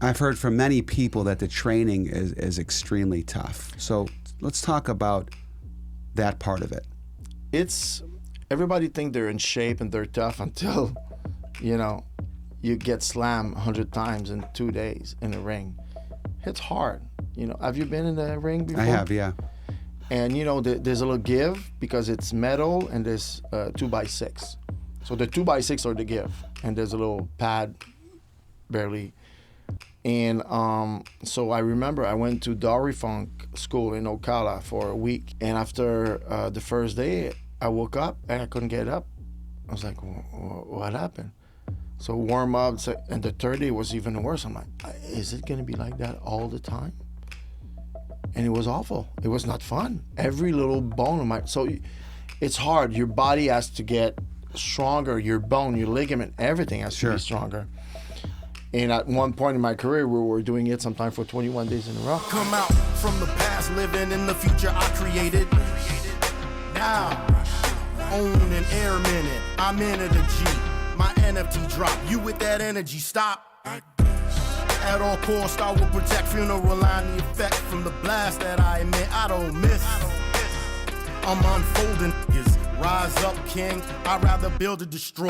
I've heard from many people that the training is extremely tough. So let's talk about that part of it. Everybody think they're in shape and they're tough until, you get slammed 100 times in 2 days in a ring. It's hard. Have you been in the ring before? I have, yeah. And there's a little give because it's metal and there's 2x6. So the 2x6 are the give, and there's a little pad, barely. And so I remember I went to Dory Funk school in Ocala for a week, and after the first day, I woke up and I couldn't get up. I was like, what happened? So warm up, and the third day was even worse. I'm like, is it gonna be like that all the time? And it was awful. It was not fun. Every little bone so it's hard. Your body has to get stronger. Your bone, your ligament, everything has to be stronger. And at one point in my career, we were doing it sometimes for 21 days in a row. Come out from the past, living in the future I created. Now, own an air minute. I'm in at a G. My NFT drop. You with that energy, stop. At all costs, I will protect funeral line the effect from the blast that I emit. I don't miss. I'm unfolding. Rise up, king. I'd rather build or destroy.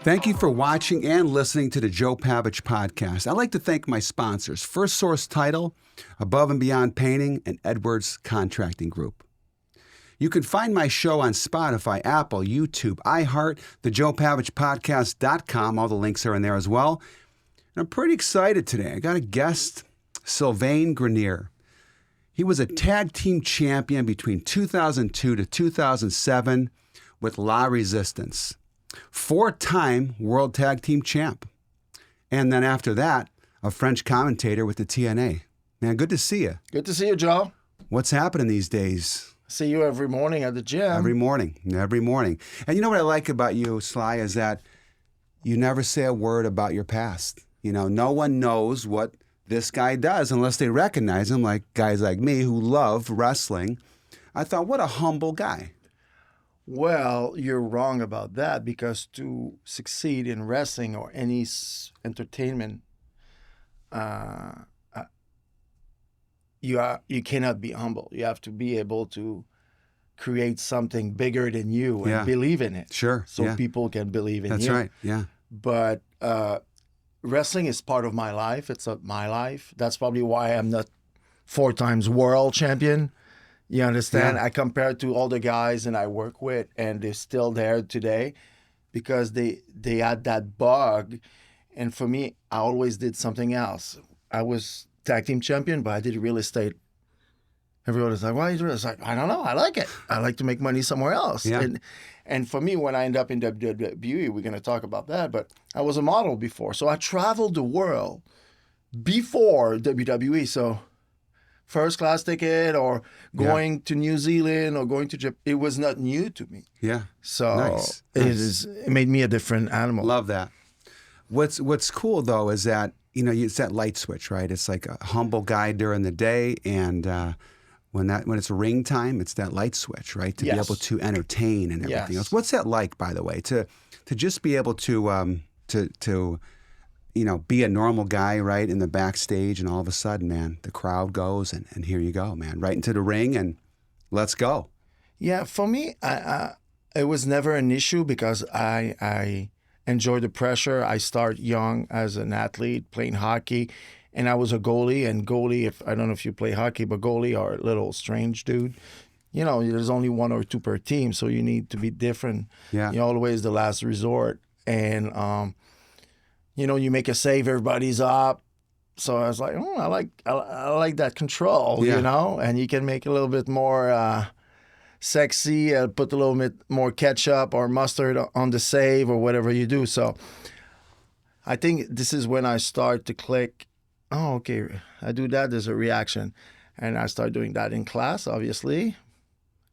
Thank you for watching and listening to the Joe Pavich Podcast. I'd like to thank my sponsors, First Source Title, Above and Beyond Painting, and Edwards Contracting Group. You can find my show on Spotify, Apple, YouTube, iHeart, thejoepavichpodcast.com. All the links are in there as well. And I'm pretty excited today. I got a guest, Sylvain Grenier. He was a tag team champion between 2002 to 2007 with La Resistance. 4-time world tag team champ. And then after that, a French commentator with the TNA. Man, good to see you. Good to see you, Joe. What's happening these days? See you every morning at the gym. Every morning. And you know what I like about you, Sly, is that you never say a word about your past. No one knows what this guy does unless they recognize him, like guys like me who love wrestling. I thought, what a humble guy. Well, you're wrong about that, because to succeed in wrestling or any entertainment, you cannot be humble. You have to be able to create something bigger than you and believe in it. Sure. So people can believe in you. That's right. Yeah. But wrestling is part of my life. It's my life. That's probably why I'm not 4 times world champion. You understand? Yeah. I compare it to all the guys and I work with, and they're still there today because they had that bug. And for me, I always did something else. I was tag team champion, but I did real estate. Everyone was like, why are you doing this? Like, I don't know. I like it. I like to make money somewhere else. Yeah. And for me, when I end up in WWE, we're going to talk about that, but I was a model before. So I traveled the world before WWE. So first class ticket or going to New Zealand or going to Japan, it was not new to me. Yeah. So nice. It made me a different animal. Love that. What's cool though is that, it's that light switch, right? It's like a humble guy during the day, and when it's ring time, it's that light switch, right? To be able to entertain and everything else. What's that like, by the way, to just be able to be a normal guy, right, in the backstage, and all of a sudden, man, the crowd goes, and here you go, man, right into the ring, and let's go. Yeah, for me, it was never an issue because I enjoy the pressure. I start young as an athlete playing hockey, and I was a goalie. And goalie, I don't know if you play hockey, but goalie are a little strange dude. There's only 1 or 2 per team, so you need to be different. Yeah. You're always the last resort. And, you make a save, everybody's up. So I was like, I like that control, and you can make it a little bit more sexy, put a little bit more ketchup or mustard on the save or whatever you do. So I think this is when I start to click, oh, okay, I do that, there's a reaction. And I start doing that in class, obviously.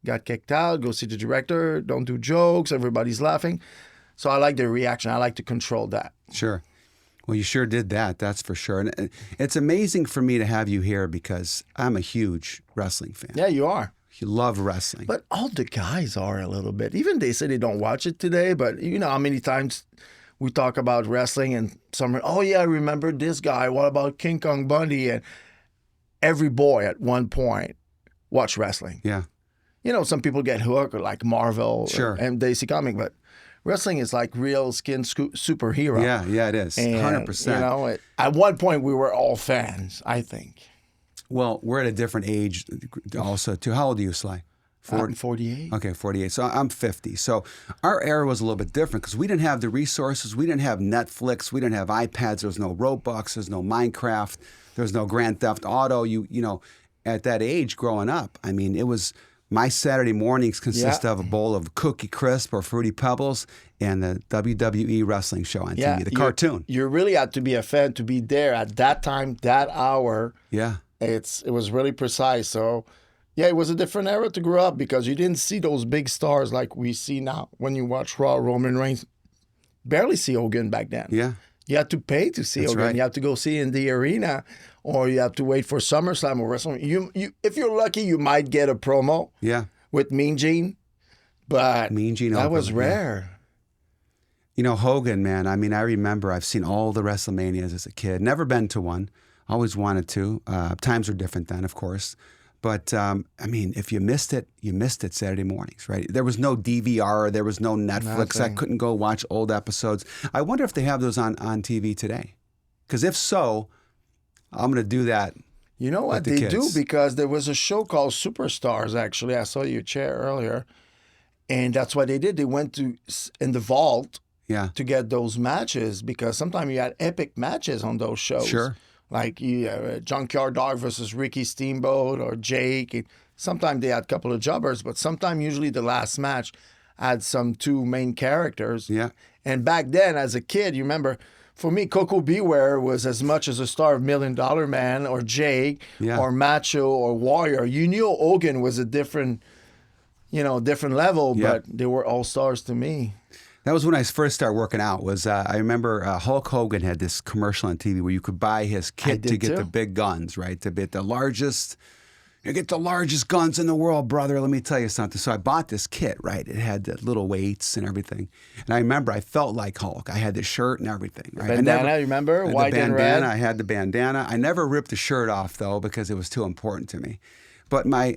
Got kicked out, go see the director, don't do jokes, everybody's laughing. So I like the reaction. I like to control that. Sure. Well, you sure did that, that's for sure. And it's amazing for me to have you here because I'm a huge wrestling fan. Yeah, you are. You love wrestling. But all the guys are a little bit. Even they say they don't watch it today, but you know how many times we talk about wrestling and some, oh yeah, I remember this guy. What about King Kong Bundy? And every boy at one point watched wrestling. Yeah. You know, some people get hooked, like Marvel Sure. and DC Comic, but wrestling is like real skin superhero. Yeah, it is. And, 100%. You know, at one point we were all fans, I think. Well, we're at a different age also, too. How old are you, Sly? I'm 48. Okay, 48. So I'm 50. So our era was a little bit different because we didn't have the resources. We didn't have Netflix. We didn't have iPads. There was no Roblox. There's no Minecraft. There was no Grand Theft Auto. You know, at that age growing up, I mean, it was my Saturday mornings consist of a bowl of Cookie Crisp or Fruity Pebbles and the WWE wrestling show on TV, the cartoon. You really had to be a fan to be there at that time, that hour. Yeah. It was really precise. So, yeah, it was a different era to grow up because you didn't see those big stars like we see now. When you watch Raw, Roman Reigns, barely see Hogan back then. Yeah. You had to pay to see Hogan. Right. You have to go see in the arena, or you have to wait for SummerSlam or WrestleMania. You, if you're lucky, you might get a promo. Yeah. With Mean Gene, but Mean Gene that was Okerlund, rare. You know, Hogan, man, I mean, I remember I've seen all the WrestleManias as a kid. Never been to one. Always wanted to. Times were different then, of course. But, I mean, if you missed it Saturday mornings, right? There was no DVR. There was no Netflix. I couldn't go watch old episodes. I wonder if they have those on TV today. Because if so, I'm going to do that. You know what the they do? kids. Because there was a show called Superstars, actually. I saw your chair earlier. And that's what they did. They went to in the vault to get those matches because sometimes you had epic matches on those shows. Sure. Like Junkyard Dog versus Ricky Steamboat or Jake. Sometimes they had a couple of jobbers, but sometimes usually the last match had some two main characters. Yeah. And back then, as a kid, you remember, for me, Coco Beware was as much as a star of $1 Million Man or Jake or Macho or Warrior. You knew Hogan was a different level, but they were all stars to me. That was when I first started working out. I remember Hulk Hogan had this commercial on TV where you could buy his kit to get the big guns, right? To get the largest, guns in the world, brother. Let me tell you something. So I bought this kit, right? It had the little weights and everything. And I remember I felt like Hulk. I had the shirt and everything, right? Bandana, you remember? White and red. I had the bandana. I never ripped the shirt off though because it was too important to me. But my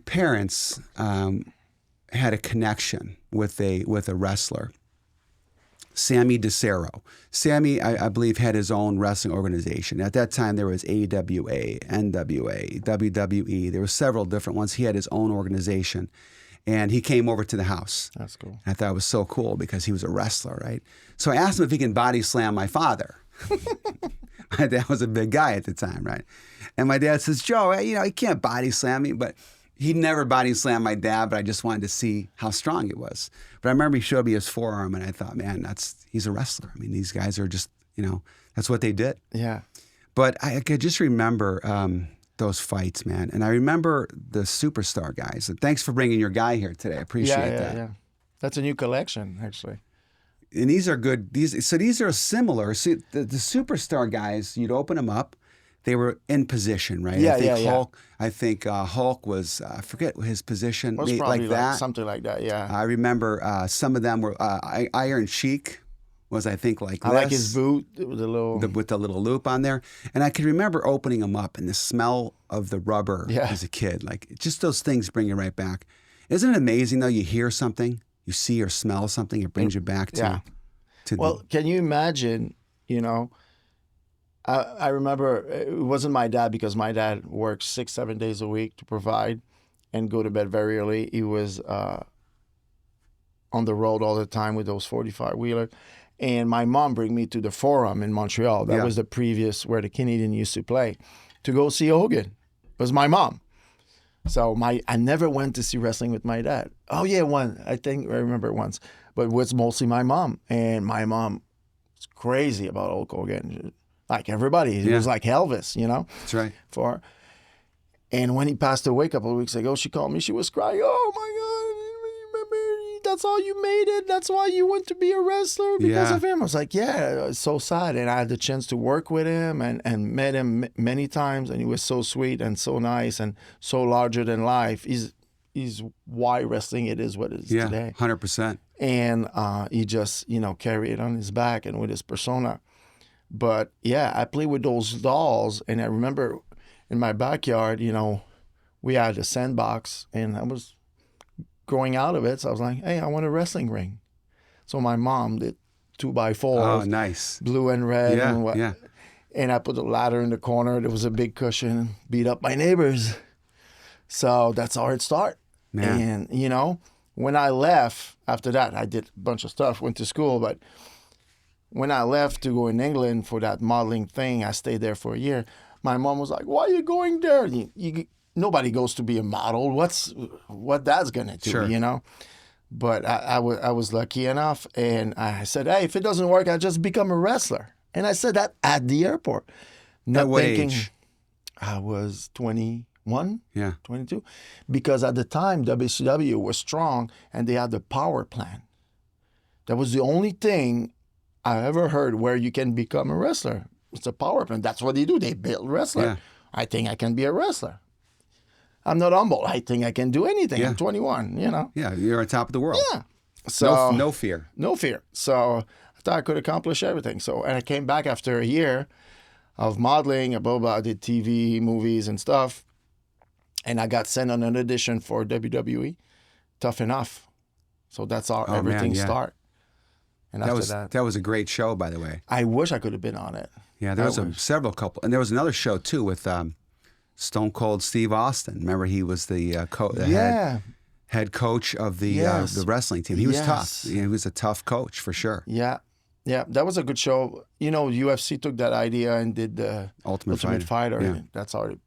parents had a connection with a wrestler, Sammy DeCero. Sammy, I believe, had his own wrestling organization. At that time, there was AWA, NWA, WWE. There were several different ones. He had his own organization, and he came over to the house. That's cool. I thought it was so cool because he was a wrestler, right? So I asked him if he can body slam my father. My dad was a big guy at the time, right? And my dad says, Joe, he can't body slam me, but he never body slammed my dad, but I just wanted to see how strong it was. But I remember he showed me his forearm, and I thought, man, he's a wrestler. I mean, these guys are just, that's what they did. Yeah. But I could just remember those fights, man. And I remember the Superstar guys. And thanks for bringing your guy here today. I appreciate that. Yeah. That's a new collection, actually. And these are good. These are similar. See, the Superstar guys, you'd open them up. They were in position, right? I think Hulk was, I forget his position. Was probably like that. Something like that, yeah. I remember some of them were, Iron Sheik was, I think, like I this. like his boot with the little... with the little loop on there. And I can remember opening them up and the smell of the rubber as a kid. Like, just those things bring you right back. Isn't it amazing, though? You hear something, you see or smell something, it brings you back to... Can you imagine, I remember it wasn't my dad because my dad worked 6-7 days a week to provide and go to bed very early. He was on the road all the time with those 45-wheeler. And my mom bring me to the Forum in Montreal. That was the previous where the Canadian used to play to go see Hogan. It was my mom. So I never went to see wrestling with my dad. Oh yeah, I remember it once. But it was mostly my mom. And my mom was crazy about Hulk Hogan. Like everybody. He was like Elvis, That's right. And when he passed away a couple of weeks ago, she called me. She was crying. Oh my God, remember, that's all you made it. That's why you want to be a wrestler because of him. I was like, yeah, it's so sad. And I had the chance to work with him and met him many times. And he was so sweet and so nice and so larger than life. He's why wrestling it is what it is today. 100%. And he just, carried it on his back and with his persona. But yeah, I played with those dolls, and I remember in my backyard, we had a sandbox, and I was growing out of it. So I was like, hey, I want a wrestling ring. So my mom did 2x4s. Oh, nice. Blue and red. Yeah, and yeah. And I put a ladder in the corner. There was a big cushion, beat up my neighbors. So that's how it started. Man. And, when I left, after that, I did a bunch of stuff, went to school. But when I left to go in England for that modeling thing, I stayed there for a year. My mom was like, why are you going there? Nobody goes to be a model. What that's going to do, Sure. But I was lucky enough. And I said, hey, if it doesn't work, I'll just become a wrestler. And I said that at the airport. At what age? I was 21, Yeah. 22. Because at the time, WCW was strong and they had the power plan. That was the only thing I ever heard where you can become a wrestler. It's a power plan. That's what they do. They build wrestlers. Yeah. I think I can be a wrestler. I'm not humble. I think I can do anything. Yeah. I'm 21, Yeah, you're on top of the world. Yeah. So No fear. no fear. So I thought I could accomplish everything. So, and I came back after a year of modeling, blah, blah, I did TV, movies and stuff. And I got sent on an audition for WWE, Tough Enough. So that's how everything started. And That was a great show, by the way. I wish I could have been on it. Yeah, there was several couple. And there was another show, too, with Stone Cold Steve Austin. Remember, he was the head coach of the wrestling team. He was tough. He was a tough coach, for sure. Yeah. Yeah, that was a good show. UFC took that idea and did the Ultimate Fighter. Yeah. And that's how it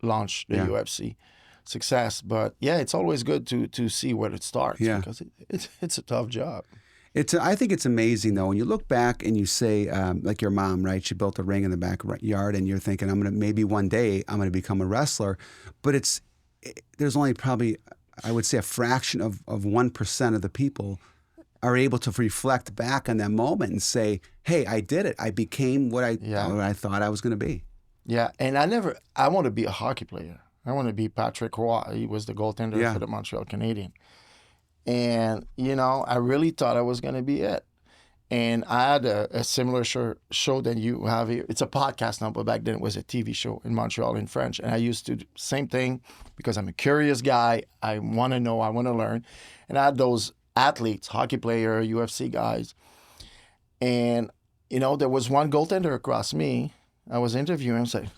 launched the Yeah. UFC success. But yeah, it's always good to see where it starts because it's a tough job. I think it's amazing, though, when you look back and you say, like your mom, right? She built a ring in the backyard, and you're thinking, maybe one day I'm going to become a wrestler. But there's only probably, I would say, a fraction of 1% of the people are able to reflect back on that moment and say, hey, I did it. I became what I thought I was going to be. Yeah, and I want to be a hockey player. I want to be Patrick Roy. He was the goaltender for the Montreal Canadiens. And, I really thought I was going to be it. And I had a similar show that you have here. It's a podcast now, but back then it was a TV show in Montreal in French. And I used to do the same thing because I'm a curious guy. I want to know, I want to learn. And I had those athletes, hockey player, UFC guys. And, there was one goaltender across me. I was interviewing him, saying,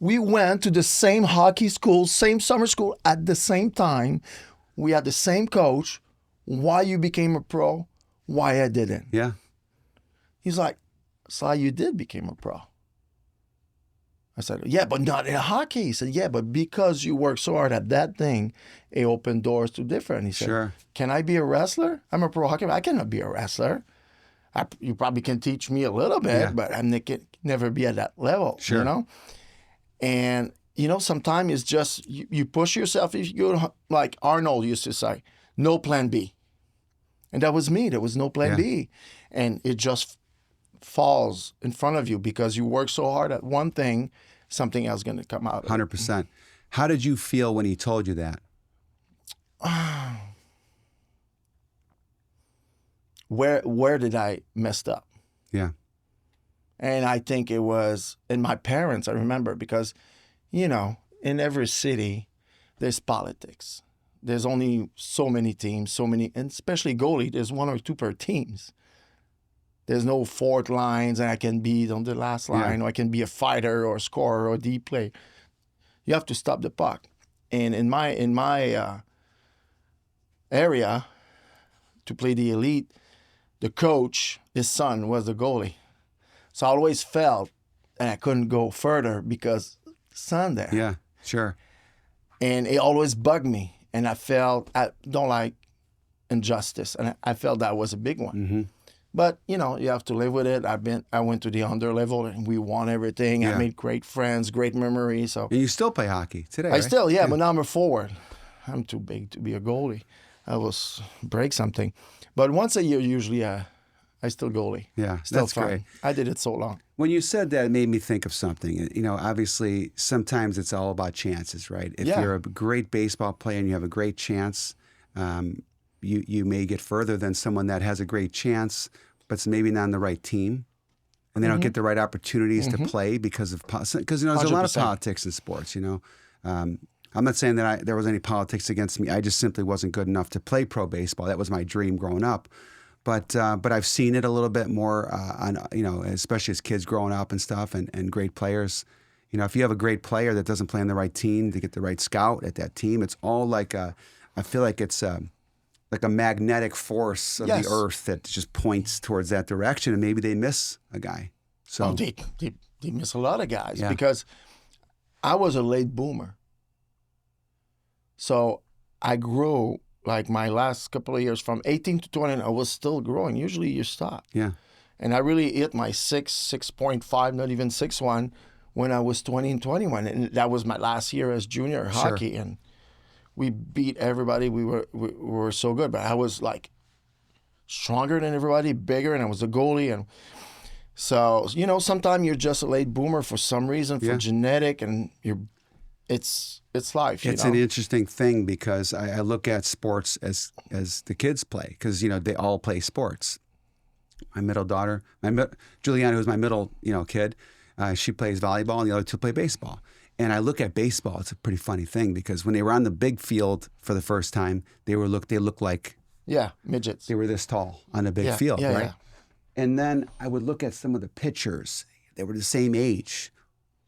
we went to the same hockey school, same summer school at the same time. We had the same coach. Why you became a pro, why I didn't. Yeah. He's like, so you did become a pro. I said, yeah, but not in hockey. He said, yeah, but because you worked so hard at that thing, it opened doors to different. He said, Sure. Can I be a wrestler? I'm a pro hockey player. I cannot be a wrestler. You probably can teach me a little bit, but I'm never be at that level, Sure. And, sometimes it's just, you push yourself. If you go, like Arnold used to say, no plan B. And that was me. There was no plan B. And it just falls in front of you because you work so hard at one thing, something else is going to come out. 100%. How did you feel when he told you that? Where did I messed up? Yeah. And I think it was, and my parents, I remember, because, in every city, there's politics. There's only so many teams, and especially goalie, there's one or two per teams. There's no fourth lines, and I can be on the last line, or I can be a fighter or a scorer or a deep play. You have to stop the puck. And in my area, to play the elite, the coach, his son was the goalie. So I always felt that I couldn't go further because son there. Yeah, sure. And it always bugged me. And I felt I don't like injustice. And I felt that was a big one. Mm-hmm. But, you have to live with it. I went to the under level and we won everything. Yeah. I made great friends, great memories. So And you still play hockey today, I right? still, but now I'm a forward. I'm too big to be a goalie. I will break something. But once a year, usually, I still goalie. Yeah, Still that's fun. great. I did it so long. When you said that, it made me think of something. Obviously, sometimes it's all about chances, right? If you're a great baseball player and you have a great chance, you may get further than someone that has a great chance, but it's maybe not on the right team. And they don't get the right opportunities to play because there's a lot of 100%. politics in sports, I'm not saying that there was any politics against me. I just simply wasn't good enough to play pro baseball. That was my dream growing up. But I've seen it a little bit more especially as kids growing up and stuff and great players. If you have a great player that doesn't play on the right team, to get the right scout at that team, it's all like I feel like it's like a magnetic force of the earth that just points towards that direction, and maybe they miss a guy. So they miss a lot of guys because I was a late boomer. So I grew, like my last couple of years, from 18 to 20, I was still growing. Usually you stop. Yeah. And I really hit my 6.5, not even 6'1", when I was 20 and 21. And that was my last year as junior hockey. And we beat everybody. We were so good. But I was like stronger than everybody, bigger, and I was a goalie. And so, sometimes you're just a late boomer for some reason, for genetic, and it's life. It's an interesting thing because I look at sports as the kids play, because they all play sports. My middle daughter, Juliana, who's my middle kid, she plays volleyball, and the other two play baseball. And I look at baseball. It's a pretty funny thing because when they were on the big field for the first time, they looked like midgets. They were this tall on a big field, right? Yeah. And then I would look at some of the pitchers. They were the same age,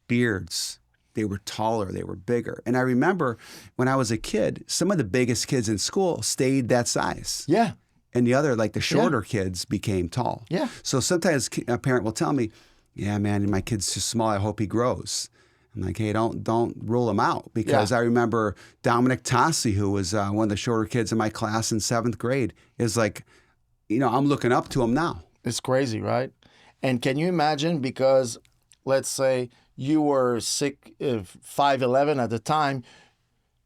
beards. They were taller, they were bigger. And I remember when I was a kid, some of the biggest kids in school stayed that size. Yeah. And the other, like the shorter kids, became tall. Yeah. So sometimes a parent will tell me, yeah, man, my kid's too small, I hope he grows. I'm like, hey, don't rule him out. Because I remember Dominic Tossi, who was one of the shorter kids in my class in 7th grade, is like, I'm looking up to him now. It's crazy, right? And can you imagine, because let's say you were 5'11" at the time,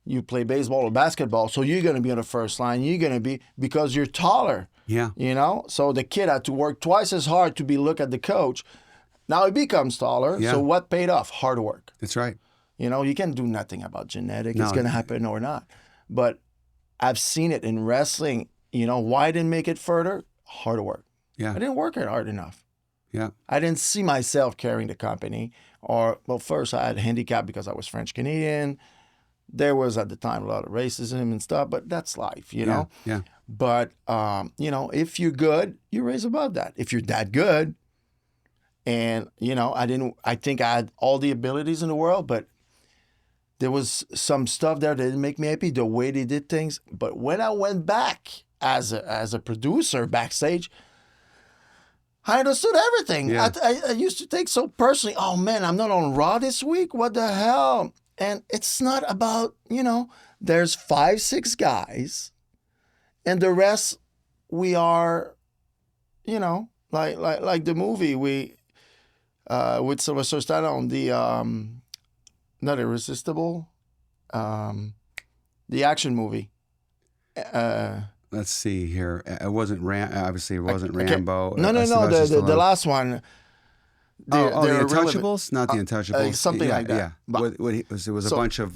you play baseball or basketball, so you're going to be on the first line. You're going to be, because you're taller. Yeah. So the kid had to work twice as hard to look at the coach. Now he becomes taller. Yeah. So what paid off? Hard work. That's right. You can do nothing about genetics. No. It's going to happen or not. But I've seen it in wrestling. Why I didn't make it further? Hard work. Yeah. I didn't work hard enough. Yeah. I didn't see myself carrying the company. First I had a handicap because I was French Canadian. There was at the time a lot of racism and stuff, but that's life, Yeah. But if you're good, you raise above that. If you're that good, and I think I had all the abilities in the world, but there was some stuff there that didn't make me happy, the way they did things. But when I went back as a producer backstage, I understood everything. Yeah. I used to take so personally, oh man, I'm not on Raw this week? What the hell? And it's not about, there's 5-6 guys, and the rest we are, like the movie with Sylvester Stallone, the not Irresistible, the action movie. Let's see here. It wasn't obviously it wasn't Rambo. No. The last one. The Untouchables, not the Untouchables. Something like that. Yeah, But, it was a bunch of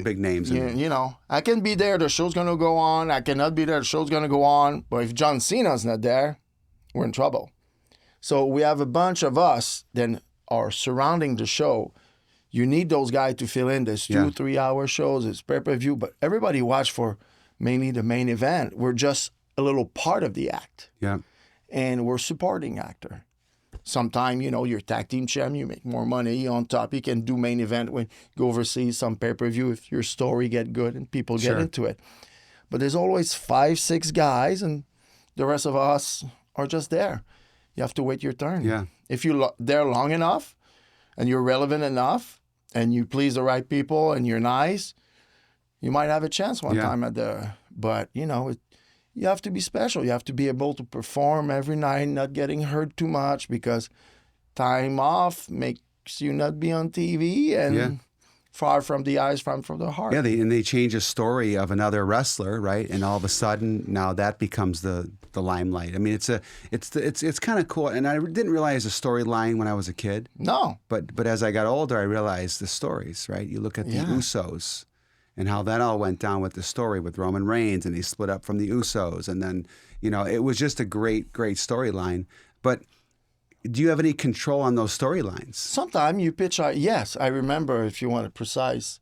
big names. I can be there. The show's gonna go on. I cannot be there. The show's gonna go on. But if John Cena's not there, we're in trouble. So we have a bunch of us then are surrounding the show. You need those guys to fill in. There's 2-3 hour shows. It's pay-per-view, but everybody watch for mainly the main event. We're just a little part of the act. Yeah. And we're supporting actor. Sometime, you're tag team champ, you make more money on top. You can do main event when you go overseas, some pay-per-view, if your story get good and people get into it. But there's always 5-6 guys, and the rest of us are just there. You have to wait your turn. Yeah. If you're there long enough and you're relevant enough and you please the right people and you're nice, you might have a chance one time but you have to be special. You have to be able to perform every night, not getting hurt too much, because time off makes you not be on TV and far from the eyes, far from the heart. Yeah, they change a story of another wrestler, right? And all of a sudden, now that becomes the limelight. I mean, it's kind of cool. And I didn't realize the storyline when I was a kid. No. But as I got older, I realized the stories, right? You look at the Usos, and how that all went down with the story with Roman Reigns, and he split up from the Usos, and then it was just a great storyline. But do you have any control on those storylines? Sometimes you pitch. Yes, I remember. If you want it precise,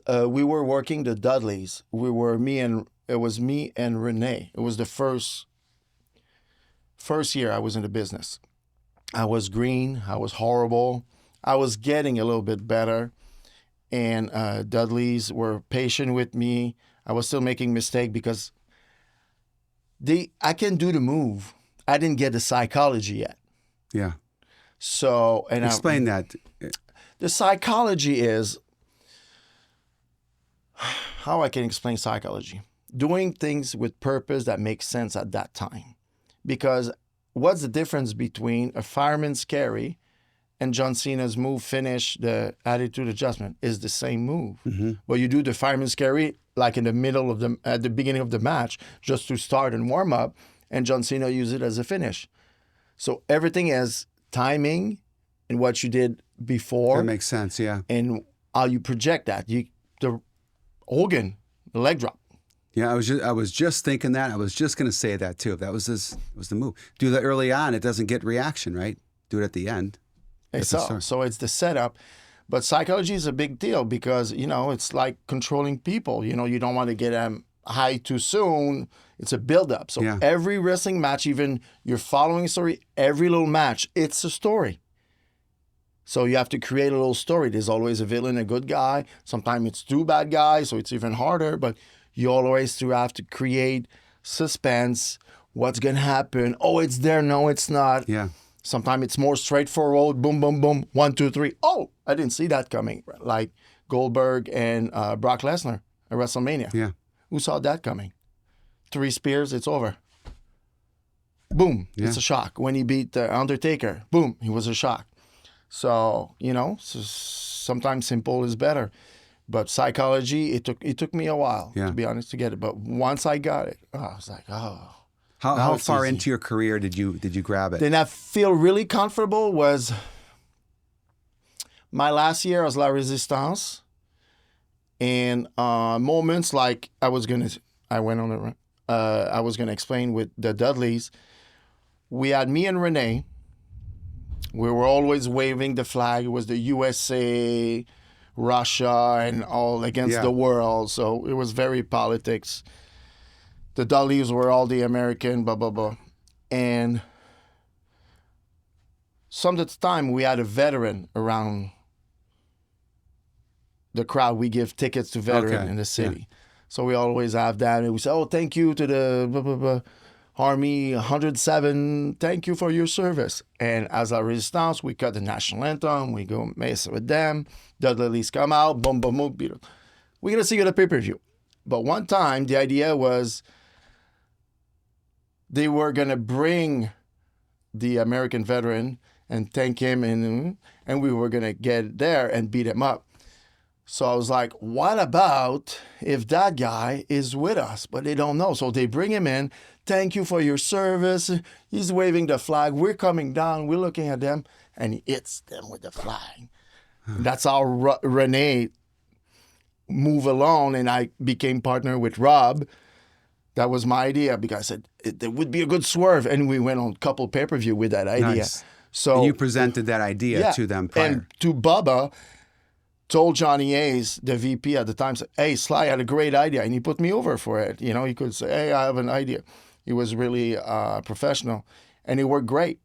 we were working the Dudleys. It was me and Renee. It was the first year I was in the business. I was green. I was horrible. I was getting a little bit better, and Dudleys were patient with me. I was still making mistakes because I can do the move. I didn't get the psychology yet. Yeah. So explain that. The psychology is how I can explain psychology. Doing things with purpose that makes sense at that time. Because what's the difference between a fireman's carry and John Cena's move finish, the attitude adjustment, is the same move. Mm-hmm. But you do the fireman's carry like in the middle of at the beginning of the match, just to start and warm up, and John Cena used it as a finish. So everything has timing and what you did before. That makes sense, yeah. And how you project that. The Hogan, the leg drop. Yeah, I was just thinking that. I was just going to say that too. That was the move. Do that early on, it doesn't get reaction, right? Do it at the end. So it's the setup. But psychology is a big deal because, it's like controlling people. You don't want to get them high too soon. It's a build-up. So every wrestling match, even you're following a story, every little match, it's a story. So you have to create a little story. There's always a villain, a good guy. Sometimes it's two bad guys, so it's even harder. But you always have to create suspense. What's going to happen? Oh, it's there. No, it's not. Yeah. Sometimes it's more straightforward. Boom, boom, boom. 1, 2, 3. Oh, I didn't see that coming. Like Goldberg and Brock Lesnar at WrestleMania. Yeah. Who saw that coming? 3 spears, it's over. Boom, it's a shock. When he beat the Undertaker, boom, he was a shock. So, sometimes simple is better. But psychology, it took me a while, to be honest, to get it. But once I got it, I was like, oh. How far into your career did you grab it? Then I feel really comfortable was my last year as La Resistance. And moments like I was going to explain with the Dudleys. We had me and Renee. We were always waving the flag. It was the USA, Russia, and all against the world. So it was very politics. The Dudleys were all the American, blah, blah, blah. And some of the time we had a veteran around the crowd. We give tickets to veterans in the city. Yeah. So we always have that. And we say, thank you to the blah, blah, blah, Army 107. Thank you for your service. And as a resistance, we cut the national anthem. We go mess with them. Dudleys come out. Boom, boom, boom. Beat. We're going to see you at the pay-per-view. But one time, the idea was they were going to bring the American veteran and thank him. And we were going to get there and beat him up. So I was like, what about if that guy is with us, but they don't know? So they bring him in. Thank you for your service. He's waving the flag. We're coming down. We're looking at them. And he hits them with the flag. That's how Renee moved along. And I became partner with Rob. That was my idea because I said, it would be a good swerve. And we went on a couple pay-per-view with that idea. Nice. So and you presented that idea to them prior. And to Bubba, told Johnny Hayes, the VP at the time, said, hey, Sly had a great idea. And he put me over for it. He could say, hey, I have an idea. He was really professional. And it worked great,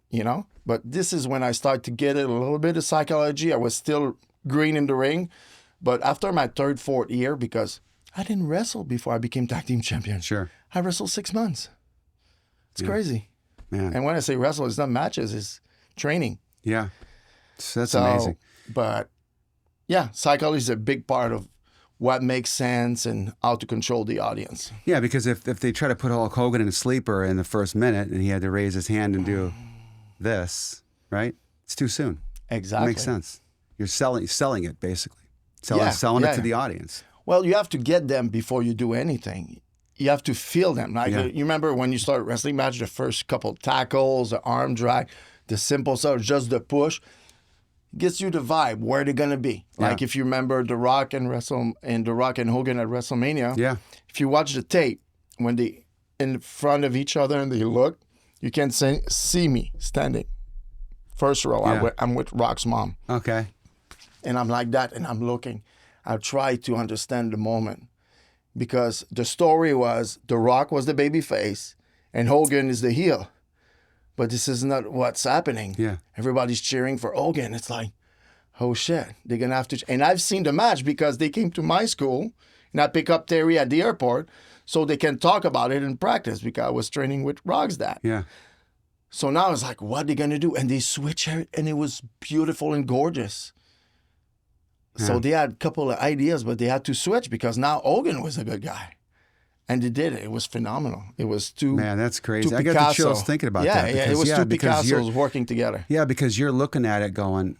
But this is when I started to get it a little bit of psychology. I was still green in the ring. But after my 3rd, 4th year, because I didn't wrestle before I became tag team champion. Sure. I wrestled 6 months. It's crazy. Man. And when I say wrestle, it's not matches, it's training. Yeah. That's amazing. But yeah, psychology is a big part of what makes sense and how to control the audience. Yeah, because if they try to put Hulk Hogan in a sleeper in the first minute and he had to raise his hand and do this, right? It's too soon. Exactly. It makes sense. You're selling it, basically. Selling it to the audience. Well, you have to get them before you do anything. You have to feel them. Like you remember when you start a wrestling match, the first couple tackles, the arm drag, the simple stuff, just the push. gets you the vibe where they're gonna be. Like if you remember The Rock and Hogan at WrestleMania. Yeah. If you watch the tape, when they in front of each other and they look, you can see me standing first row. Yeah. I'm with Rock's mom. Okay. And I'm like that, and I'm looking. I try to understand the moment because the story was The Rock was the baby face and Hogan is the heel. But this is not what's happening. Yeah. Everybody's cheering for Hogan. It's like, oh shit, they're going to have to. And I've seen the match because they came to my school and I pick up Terry at the airport so they can talk about it in practice because I was training with Rock's dad. Yeah. So now it's like, what are they going to do? And they switch it, and it was beautiful and gorgeous. Yeah. So they had a couple of ideas, but they had to switch because now Hogan was a good guy. And they did it. It was phenomenal. It was two. Man, that's crazy. two I got the chills thinking about that. Yeah, it was two Picassos working together. Yeah, because you're looking at it going,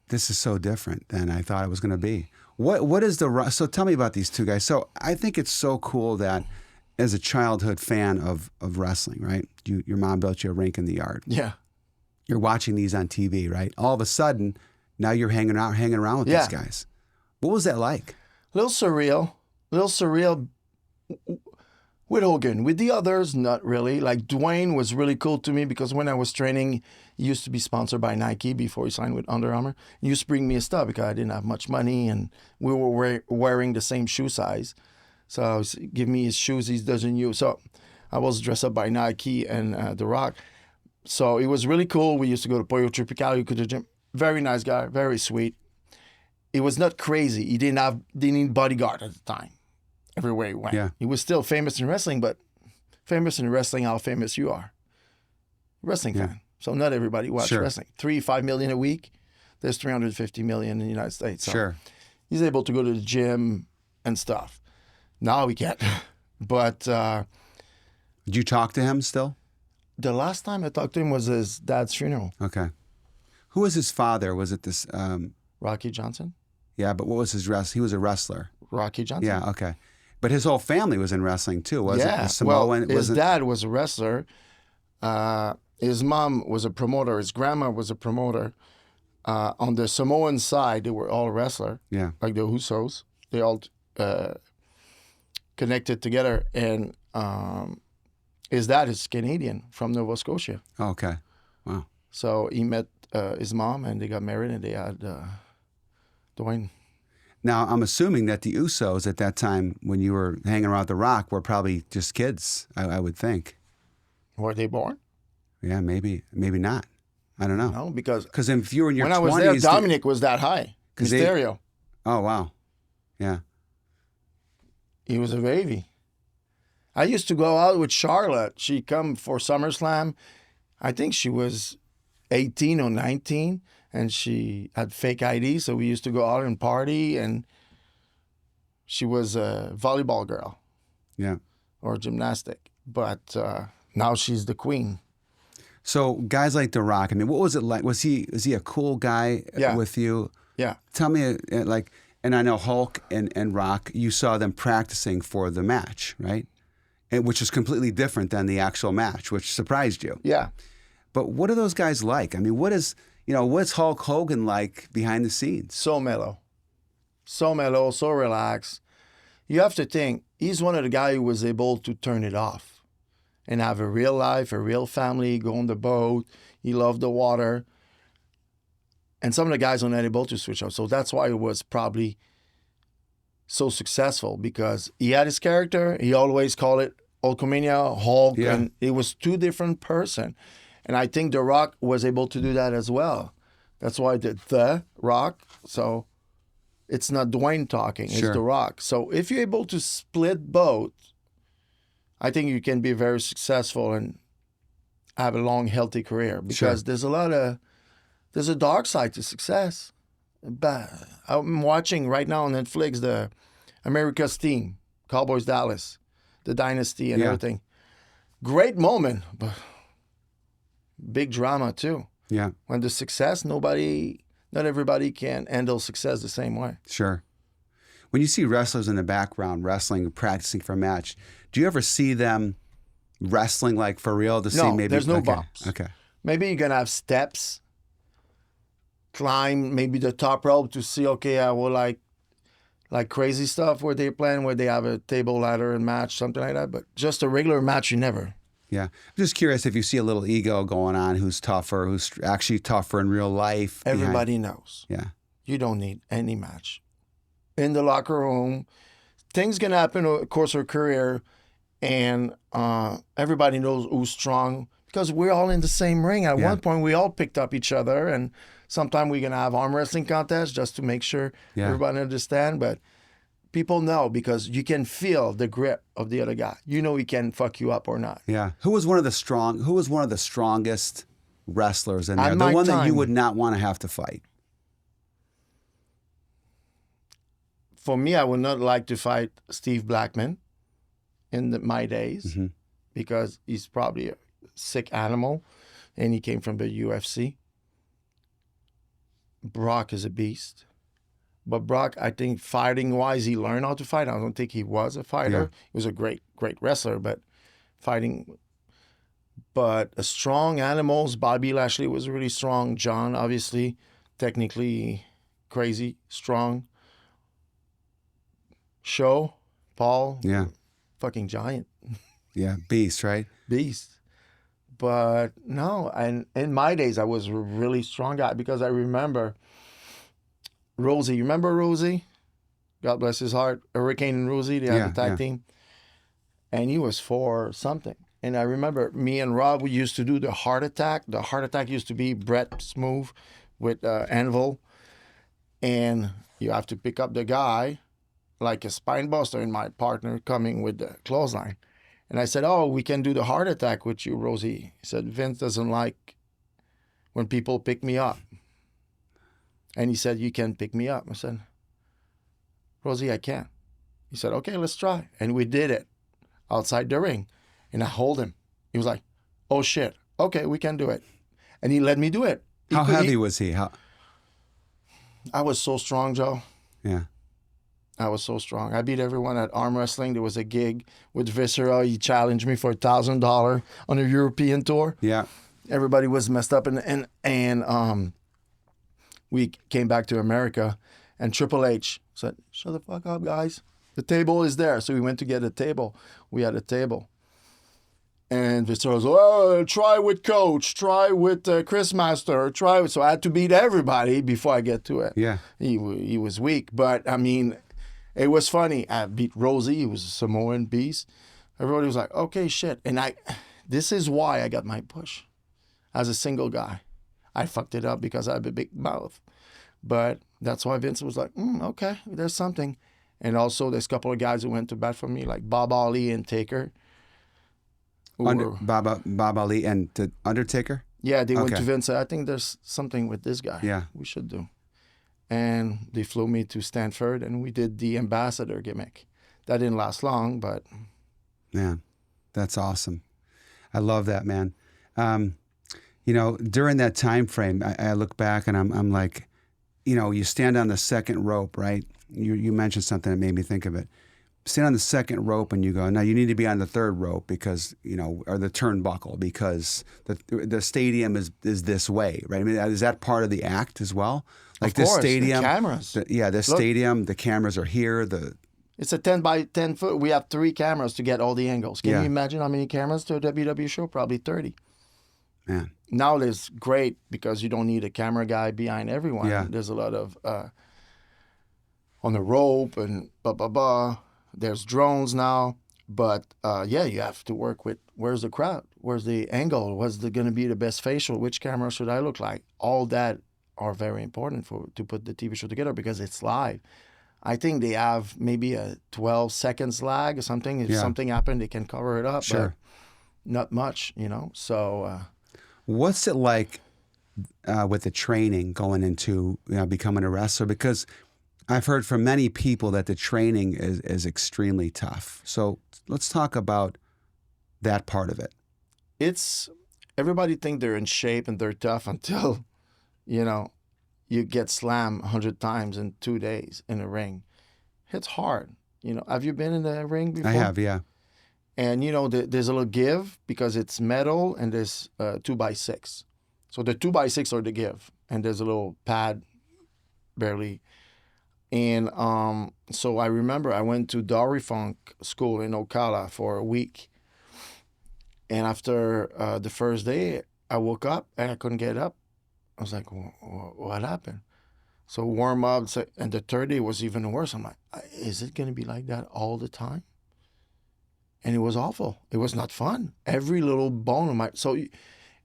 this is so different than I thought it was going to be. What is so tell me about these two guys. So I think it's so cool that as a childhood fan of wrestling, right? Your mom built you a rink in the yard. Yeah. You're watching these on TV, right? All of a sudden, now you're hanging around with these guys. What was that like? A little surreal with Hogan. With the others, not really. Like Dwayne was really cool to me because when I was training, he used to be sponsored by Nike before he signed with Under Armour. He used to bring me stuff because I didn't have much money and we were wearing the same shoe size. So I was give me his shoes he doesn't use. So I was dressed up by Nike and The Rock. So it was really cool. We used to go to Pollo Tropical, to the gym. Very nice guy, very sweet. It was not crazy. He didn't need bodyguard at the time. Everywhere he went. Yeah. He was still famous in wrestling, but famous in wrestling how famous you are. Wrestling fan. So not everybody watches wrestling. 5 million a week. There's 350 million in the United States. So Sure. He's able to go to the gym and stuff. Now he can't. But Did you talk to him still? the last time I talked to him was his dad's funeral. Okay. Who was his father? Was it this? Rocky Johnson? Yeah, but what was his He was a wrestler. Rocky Johnson? Yeah, okay. But his whole family was in wrestling too, wasn't it? Yeah. The Samoan, Well, his dad was a wrestler. His mom was a promoter. His grandma was a promoter. On the Samoan side, they were all wrestler. Yeah. Like the Usos. They all connected together. And his dad is Canadian from Nova Scotia. Oh, okay. Wow. So he met his mom and they got married and they had Dwayne. Now, I'm assuming that the Usos at that time, when you were hanging around The Rock, were probably just kids, I would think. Were they born? Yeah, maybe not. I don't know. No, because if you were in your 20s... when I was there, Dominic was that high. Mysterio. Oh, wow. Yeah. He was a baby. I used to go out with Charlotte. She come for SummerSlam. I think she was 18 or 19, and she had fake ID, so we used to go out and party, and she was a volleyball girl. Yeah. Or gymnastic. But now she's the queen. So guys like The Rock, I mean, what was it like? Was he a cool guy with you? Yeah. Tell me, like, and I know Hulk and Rock, you saw them practicing for the match, right? Which is completely different than the actual match, which surprised you. Yeah. But what are those guys like? I mean, what's Hulk Hogan like behind the scenes? So mellow, so relaxed. You have to think, he's one of the guys who was able to turn it off and have a real life, a real family, go on the boat. He loved the water. And some of the guys are not able to switch off. So that's why it was probably so successful, because he had his character. He always called it Hulkamania, Hulk, and it was two different person. And I think The Rock was able to do that as well. That's why the Rock. So it's not Dwayne talking, it's The Rock. So if you're able to split both, I think you can be very successful and have a long, healthy career, because there's a dark side to success. But I'm watching right now on Netflix the America's Team, Cowboys Dallas, the Dynasty and everything. Great moment, but big drama too. Yeah. When the success, not everybody can handle success the same way. Sure. When you see wrestlers in the background wrestling, practicing for a match, do you ever see them wrestling like for real to see maybe? There's no bumps. Okay. Maybe you're going to have steps, climb maybe the top rope to see, okay, I will like crazy stuff where they plan, where they have a table ladder and match, something like that. But just a regular match, you never. Yeah. I'm just curious if you see a little ego going on, who's tougher, who's actually tougher in real life. Everybody knows. Yeah. You don't need any match. In the locker room, things can happen over the course of a career, and everybody knows who's strong because we're all in the same ring. At one point, we all picked up each other, and sometime we're going to have arm wrestling contests just to make sure everybody understand. But people know because you can feel the grip of the other guy. You know he can fuck you up or not. Yeah. Who was one of the strongest wrestlers in there? At The my one that you time. would not want to have to fight. For me, I would not like to fight Steve Blackman in my days because he's probably a sick animal and he came from the UFC. Brock is a beast. But Brock, I think fighting-wise, he learned how to fight. I don't think he was a fighter. Yeah. He was a great wrestler, but fighting... But a strong animals, Bobby Lashley was really strong. John, obviously, technically crazy, strong. Show, Paul, Yeah. fucking giant, Yeah. Beast, right? beast. But no, and in my days, I was a really strong guy because I remember Rosie. You remember Rosie? God bless his heart. Hurricane and Rosie, they had the tag team. And he was 4 something. And I remember me and Rob, we used to do the heart attack. The heart attack used to be Brett's move with Anvil. And you have to pick up the guy like a spine buster, and my partner coming with the clothesline. And I said, oh, we can do the heart attack with you, Rosie. He said, Vince doesn't like when people pick me up. And he said, you can pick me up. I said, Rosie, I can't. He said, okay, let's try. And we did it outside the ring. And I hold him. He was like, oh, shit. Okay, we can do it. And he let me do it. How heavy was he? I was so strong, Joe. Yeah. I was so strong. I beat everyone at arm wrestling. There was a gig with Viscera. He challenged me for $1,000 on a European tour. Yeah. Everybody was messed up, and we came back to America, and Triple H said, "Shut the fuck up, guys. The table is there." So we went to get a table. We had a table, and Viscera was, "Oh, try with Coach. Try with Chris Master. Try." So I had to beat everybody before I get to it. Yeah. He was weak, but I mean. It was funny. I beat Rosie. He was a Samoan beast. Everybody was like, okay, shit. And this is why I got my push as a single guy. I fucked it up because I have a big mouth. But that's why Vince was like, okay, there's something. And also there's a couple of guys who went to bat for me, like Bob Ali and Taker. Bob Ali and the Undertaker? Yeah, they went Okay. to Vince and said, I think there's something with this guy. Yeah. We should do. And they flew me to Stanford, and we did the ambassador gimmick. That didn't last long, but... Man, that's awesome. I love that, man. During that time frame, I look back and I'm like, you stand on the second rope, right? You mentioned something that made me think of it. Stand on the second rope and you go, now you need to be on the third rope because, or the turnbuckle because the stadium is this way, right? I mean, is that part of the act as well? Like Of course, this stadium, the cameras. Stadium, the cameras are here. It's a 10 by 10 foot. We have 3 cameras to get all the angles. Can Yeah. you imagine how many cameras to a WWE show? Probably 30. Man, Now there's great because you don't need a camera guy behind everyone. Yeah. There's a lot of on the rope and blah, blah, blah. There's drones now. But you have to work with where's the crowd? Where's the angle? What's going to be the best facial? Which camera should I look like? All that are very important to put the TV show together because it's live. I think they have maybe a 12 seconds lag or something. If something happened, they can cover it up. Sure. But not much, So what's it like with the training going into becoming a wrestler? Because I've heard from many people that the training is extremely tough. So let's talk about that part of it. it's everybody think they're in shape and they're tough until, you get slammed 100 times in 2 days in a ring. It's hard. Have you been in the ring before? I have, yeah. And, there's a little give because it's metal and there's 2x6. So the 2x6 are the give. and there's a little pad, barely. And so I remember I went to Dory Funk School in Ocala for a week. And after the first day, I woke up and I couldn't get up. I was like, what happened? So warm up, and the third day was even worse. I'm like, is it going to be like that all the time? And it was awful. It was not fun. Every little bone of my... So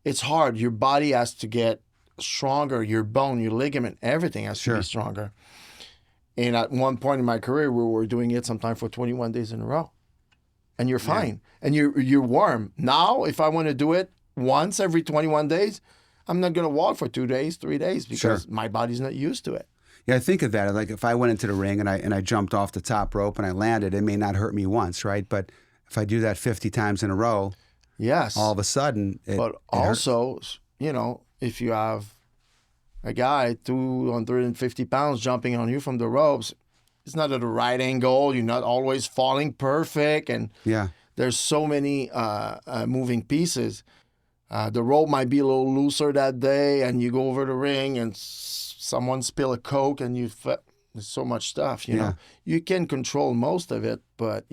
it's hard. Your body has to get stronger. Your bone, your ligament, everything has to be stronger. And at one point in my career, we were doing it sometimes for 21 days in a row. And you're fine. Yeah. And you're warm. Now, if I want to do it once every 21 days, I'm not going to walk for 2 days, 3 days, because my body's not used to it. Yeah, I think of that. Like if I went into the ring and I jumped off the top rope and I landed, it may not hurt me once, right? But if I do that 50 times in a row, all of a sudden it also, hurts. If you have a guy 250 pounds jumping on you from the ropes, it's not at the right angle. You're not always falling perfect. And there's so many moving pieces. The rope might be a little looser that day, and you go over the ring and someone spill a Coke and there's so much stuff, you know. You can control most of it, but,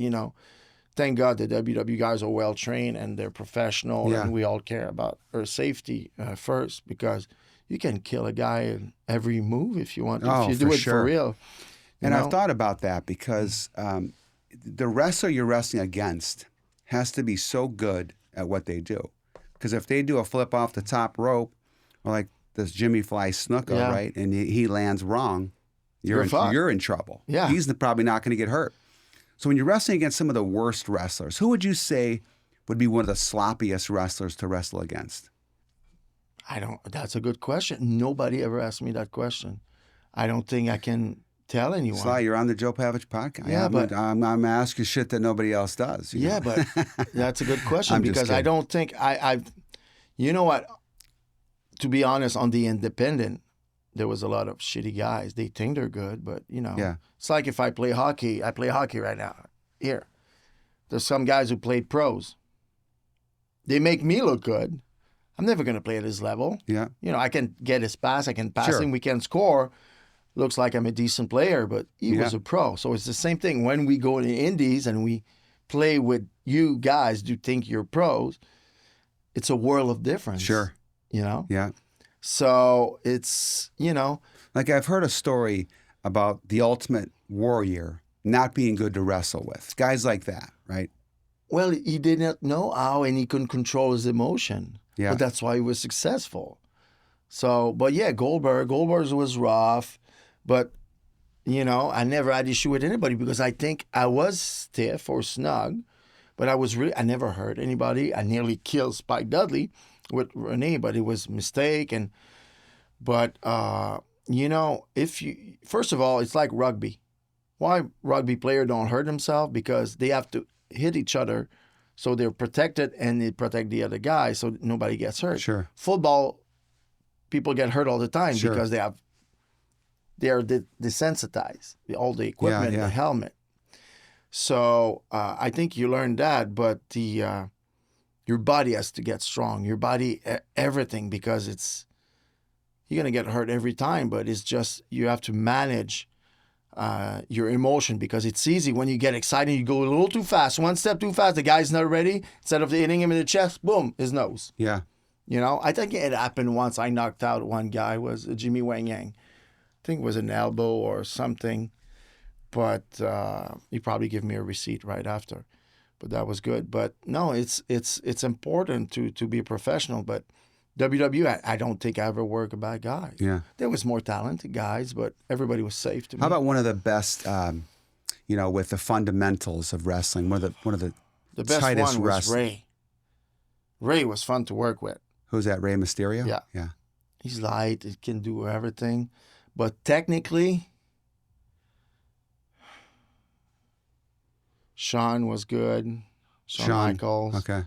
thank God the WWE guys are well trained and they're professional, and we all care about our safety first, because you can kill a guy in every move if you want to, if you do it for real. And I've thought about that because the wrestler you're wrestling against has to be so good at what they do. Because if they do a flip off the top rope, or like this Jimmy Fly Snuka, right, and he lands wrong, you're in trouble. Yeah. He's probably not going to get hurt. So when you're wrestling against some of the worst wrestlers, who would you say would be one of the sloppiest wrestlers to wrestle against? That's a good question. Nobody ever asked me that question. I don't think I can tell anyone. Sly, you're on the Joe Pavich Podcast. Yeah, but I'm asking shit that nobody else does. Yeah, but that's a good question, because I don't think I've. You know what? To be honest, on the independent, there was a lot of shitty guys. They think they're good, but it's like if I play hockey. I play hockey right now. Here, there's some guys who play pros. They make me look good. I'm never going to play at his level. Yeah, I can get his pass. I can pass him. We can score. Looks like I'm a decent player, but he was a pro. So it's the same thing when we go in the indies and we play with you guys who think you're pros. It's a world of difference. Sure. Yeah. So it's, Like I've heard a story about the Ultimate Warrior not being good to wrestle with. Guys like that, right? Well, he didn't know how, and he couldn't control his emotion. Yeah. But that's why he was successful. So, but yeah, Goldberg was rough. But, I never had issue with anybody because I think I was stiff or snug. But I never hurt anybody. I nearly killed Spike Dudley with Renee, but it was a mistake. But first of all, it's like rugby. Why rugby player don't hurt themselves? Because they have to hit each other so they're protected and they protect the other guy so nobody gets hurt. Sure. Football, people get hurt all the time because they are desensitized. All the equipment, the helmet. So I think you learn that, but your body has to get strong. Your body, everything, because you're gonna get hurt every time. But it's just you have to manage your emotion, because it's easy when you get excited. You go a little too fast, one step too fast. The guy's not ready. Instead of hitting him in the chest, boom, his nose. Yeah. I think it happened once. I knocked out one guy. Was Jimmy Wang Yang. I think it was an elbow or something. But he probably gave me a receipt right after. But that was good. But no, it's important to be a professional. But WWE, I don't think I ever worked a bad guy. Yeah. There was more talented guys, but everybody was safe to me. How about one of the best, with the fundamentals of wrestling? One of the best tightest one was Ray. Ray was fun to work with. Who's that, Rey Mysterio? Yeah. Yeah. He's light. He can do everything. But technically, Shawn was good. Shawn Michaels. Okay.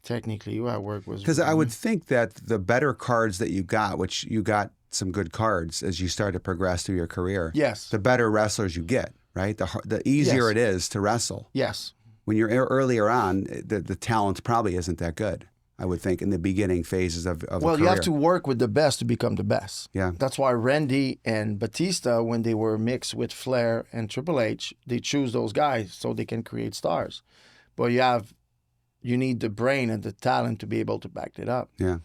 Technically, who I worked with. Because I would think that the better cards that you got, which you got some good cards as you start to progress through your career. Yes. The better wrestlers you get, right? The easier it is to wrestle. Yes. When you're earlier on, the talent probably isn't that good. I would think, in the beginning phases of a Well, career. you have to work with the best to become the best. Yeah. That's why Randy and Batista, when they were mixed with Flair and Triple H, they choose those guys so they can create stars. But you need the brain and the talent to be able to back it up. Yeah.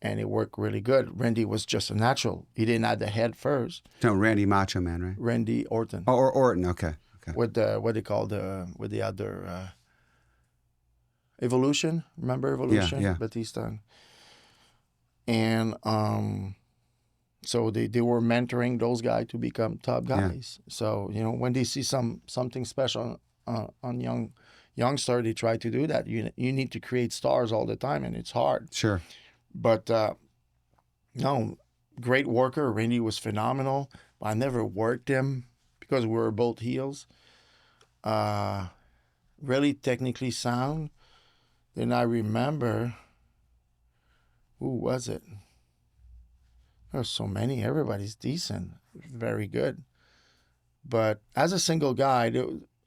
And it worked really good. Randy was just a natural. He didn't have the head first. No, Randy Macho Man, right? Randy Orton. Oh, or Orton. Okay. With the what they call with the other Evolution. Remember Evolution? Yeah. Batista. And so they were mentoring those guys to become top guys. Yeah. So when they see something special on youngster, they try to do that. You need to create stars all the time, and it's hard. Sure. But no, great worker. Randy was phenomenal. But I never worked him because we were both heels. Really technically sound. Then I remember, who was it? There's so many. Everybody's decent, very good. But as a single guy,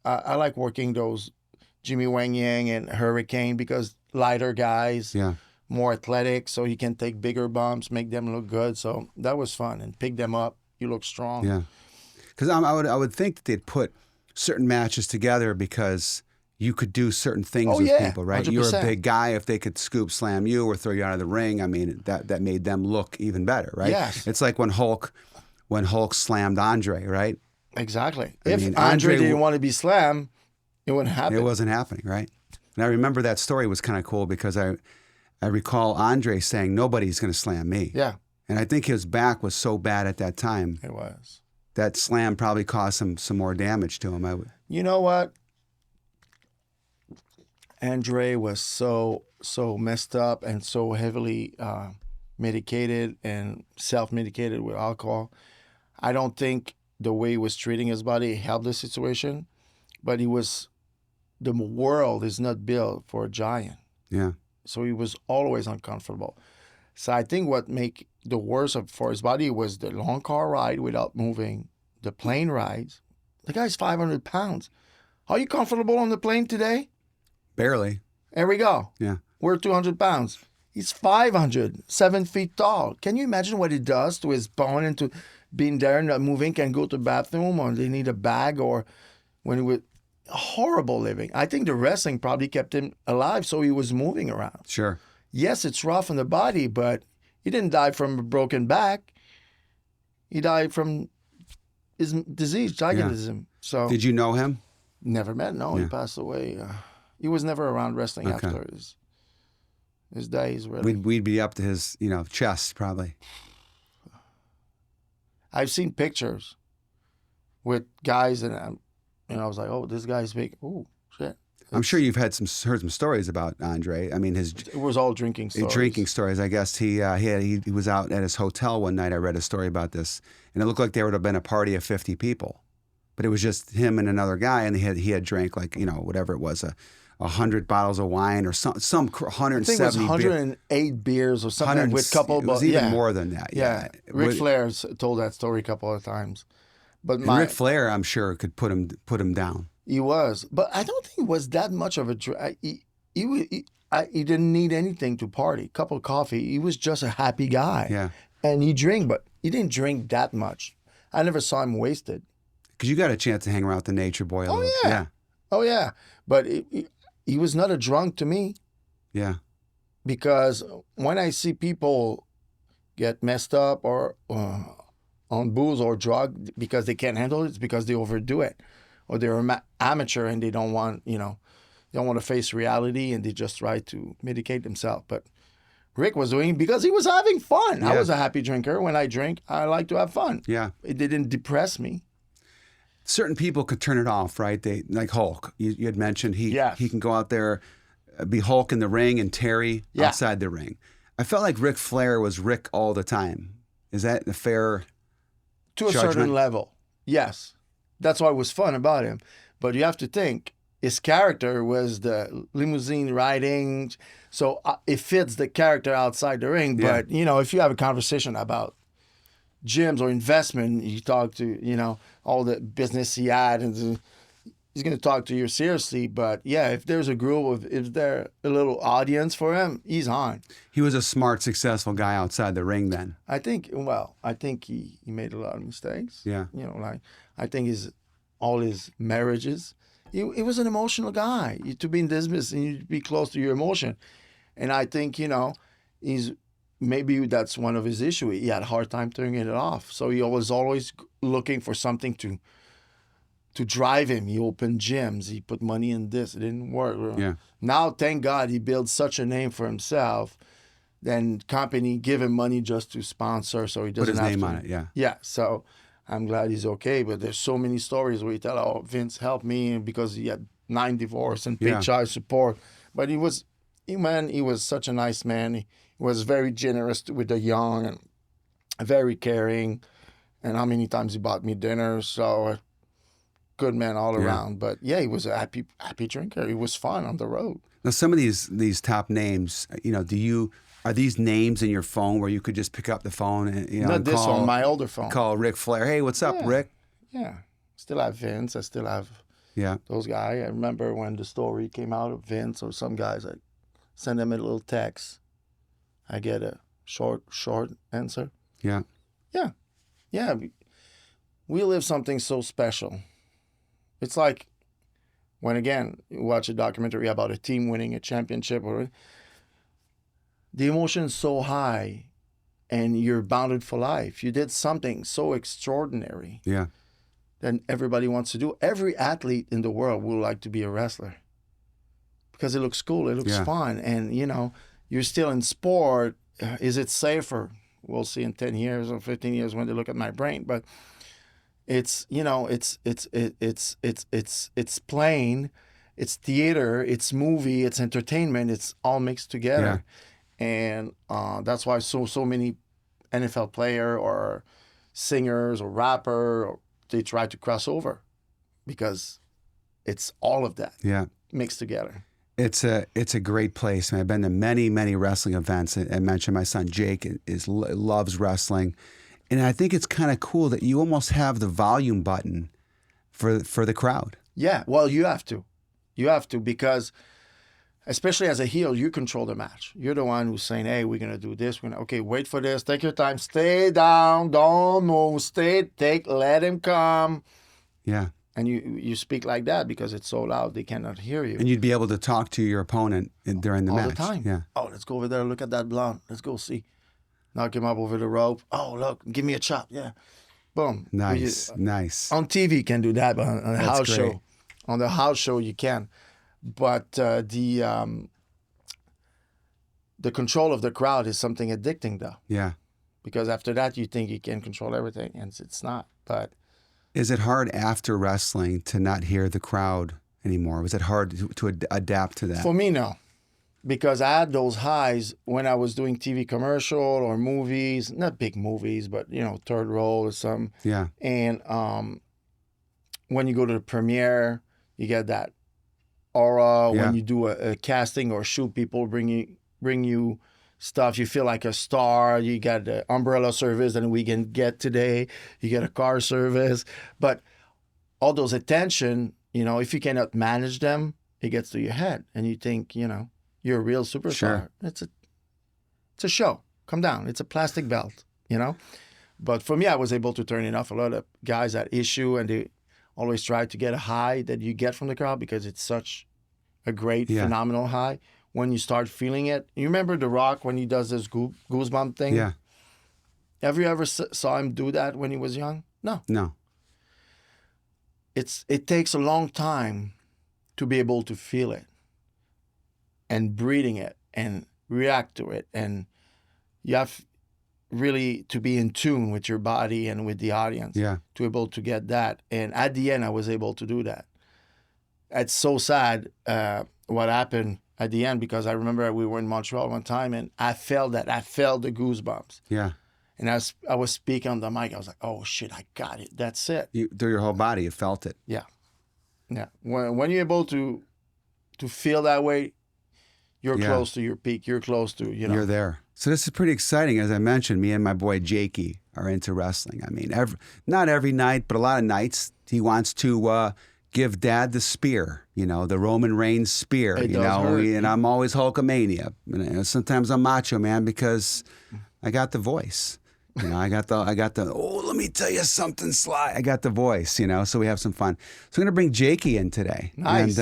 I like working those Jimmy Wang Yang and Hurricane because lighter guys, more athletic, so you can take bigger bumps, make them look good. So that was fun, and pick them up. You look strong. Yeah, because I would think that they'd put certain matches together because you could do certain things with people, right? 100%. You're a big guy. If they could scoop slam you or throw you out of the ring, I mean, that made them look even better, right? Yes. It's like when Hulk slammed Andre, right? Exactly. I If mean, Andre didn't want to be slammed, it wouldn't happen. It wasn't happening, right? And I remember that story was kind of cool because I recall Andre saying, nobody's going to slam me. Yeah. And I think his back was so bad at that time. It was. That slam probably caused some more damage to him. You know what? Andre was so messed up and so heavily medicated and self-medicated with alcohol. I don't think the way he was treating his body helped the situation, but the world is not built for a giant. Yeah. So he was always uncomfortable. So I think what made the worst for his body was the long car ride without moving, the plane rides. The guy's 500 pounds. Are you comfortable on the plane today? Barely. There we go. Yeah. We're 200 pounds. He's 500, 7 feet tall. Can you imagine what it does to his bone and to being there and not moving, can go to the bathroom or they need a bag or when he was horrible living. I think the wrestling probably kept him alive so he was moving around. Sure. Yes, it's rough on the body, but he didn't die from a broken back. He died from his disease, gigantism. Yeah. So did you know him? Never met. No, he passed away. He was never around wrestling after his days. Really, we'd be up to his chest probably. I've seen pictures with guys, and I was like, oh, this guy's big. Oh shit. I'm sure you've heard some stories about Andre. I mean, it was all drinking stories. Drinking stories. I guess he was out at his hotel one night. I read a story about this, and it looked like there would have been a party of 50 people, but it was just him and another guy, and he had drank like whatever it was, 100 bottles of wine or some 170. I think it was 108 beers or something with couple. It was even more than that. Yeah. Ric Flair told that story a couple of times, but Ric Flair, I'm sure, could put him down. He was, but I don't think it was that much of a drink. He didn't need anything to party. Cup of coffee. He was just a happy guy. Yeah. And he drank, but he didn't drink that much. I never saw him wasted. Because you got a chance to hang around with the Nature Boy a little. Yeah. Oh yeah. But he was not a drunk to me. Yeah. Because when I see people get messed up or on booze or drug because they can't handle it, it's because they overdo it. Or they're amateur and they don't want, they don't want to face reality and they just try to medicate themselves. But Rick was doing it because he was having fun. Yeah. I was a happy drinker. When I drink, I like to have fun. Yeah. It didn't depress me. Certain people could turn it off, right? They like Hulk. You had mentioned he can go out there, be Hulk in the ring and Terry outside the ring. I felt like Ric Flair was Rick all the time. Is that a fair to a judgment? Certain level, yes. That's what was fun about him. But you have to think, his character was the limousine riding, so it fits the character outside the ring. Yeah. But, if you have a conversation about gyms or investment, you talk to, all the business he had, and he's going to talk to you seriously. But yeah, if there's a group, if there's a little audience for him, he's on. He was a smart, successful guy outside the ring then. I think he made a lot of mistakes. Yeah. You know, like I think all his marriages, he was an emotional guy. To be in this business, you need to be close to your emotion. And I think, maybe that's one of his issues. He had a hard time turning it off. So he was always looking for something to drive him. He opened gyms. He put money in this. It didn't work. Yeah. Now, thank God, he built such a name for himself. Then company give him money just to sponsor, so he doesn't Put his have name to. on it, yeah. Yeah, so I'm glad he's okay. But there's so many stories where he tell, "Oh, Vince helped me because he had 9 divorces and paid child support." But he was such a nice man. He was very generous with the young and very caring. And how many times he bought me dinner? So good man all around. But yeah, he was a happy drinker. He was fun on the road. Now, some of these top names, are these names in your phone where you could just pick up the phone and Not and this call, one, my older phone. Call Ric Flair. Hey, what's up, Rick? Yeah, still have Vince. I still have Yeah. those guys. I remember when the story came out of Vince or some guys, I send them a little text. I get a short answer. Yeah. Yeah. We live something so special. It's like when, again, you watch a documentary about a team winning a championship, or the emotion is so high and you're bounded for life. You did something so extraordinary Yeah. that everybody wants to do. Every athlete in the world would like to be a wrestler because it looks cool, it looks fun, and you're still in sport. Is it safer? We'll see in 10 years or 15 years when they look at my brain. But it's playing, it's theater, it's movie, it's entertainment. It's all mixed together, and that's why so many NFL player or singers or rapper, they try to cross over because it's all of that mixed together. It's a great place. I've been to many, many wrestling events. I mentioned my son Jake loves wrestling. And I think it's kind of cool that you almost have the volume button for the crowd. Yeah, well, you have to. You have to, because especially as a heel, you control the match. You're the one who's saying, hey, we're going to do this. Okay, wait for this. Take your time. Stay down. Don't move. Let him come. Yeah. And you speak like that because it's so loud they cannot hear you. And you'd be able to talk to your opponent during the match. All the time. Yeah. Oh, let's go over there. Look at that blonde. Let's go see. Knock him up over the rope. Oh, look. Give me a chop. Yeah. Boom. Nice. Nice. On TV, you can do that, but on a house great. show. On the house show, you can. But the control of the crowd is something addicting, though. Yeah. Because after that, you think you can control everything, and it's not. But is it hard after wrestling to not hear the crowd anymore? Was it hard to adapt to that? For me, no. Because I had those highs when I was doing TV commercial or movies, not big movies, but, third role or some. Yeah. And when you go to the premiere, you get that aura. Yeah. When you do a casting or shoot, people bring you stuff. You feel like a star. You got the umbrella service that we can get today. You get a car service. But all those attention, if you cannot manage them, it gets to your head. And you think, you're a real superstar. Sure. It's a show. Come down. It's a plastic belt, But for me, I was able to turn it off. A lot of guys had issue, and they always try to get a high that you get from the crowd because it's such a great, phenomenal high. When you start feeling it, you remember The Rock when he does this goosebump thing? Yeah. Have you ever saw him do that when he was young? No. No. It takes a long time to be able to feel it and breathing it and react to it. And you have really to be in tune with your body and with the audience to be able to get that. And at the end, I was able to do that. It's so sad what happened at the end, because I remember we were in Montreal one time and I felt that. I felt the goosebumps. Yeah. And I was speaking on the mic. I was like, oh, shit, I got it. That's it. Through your whole body, you felt it. Yeah. Yeah. When you're able to feel that way, you're close to your peak. You're close to, You're there. So this is pretty exciting. As I mentioned, me and my boy Jakey are into wrestling. I mean, not every night, but a lot of nights he wants to give Dad the spear, the Roman Reigns spear, It does hurt. and I'm always Hulkamania. Sometimes I'm Macho Man because I got the voice. I got the, oh, let me tell you something, Sly. I got the voice, so we have some fun. So we're going to bring Jakey in today. Nice.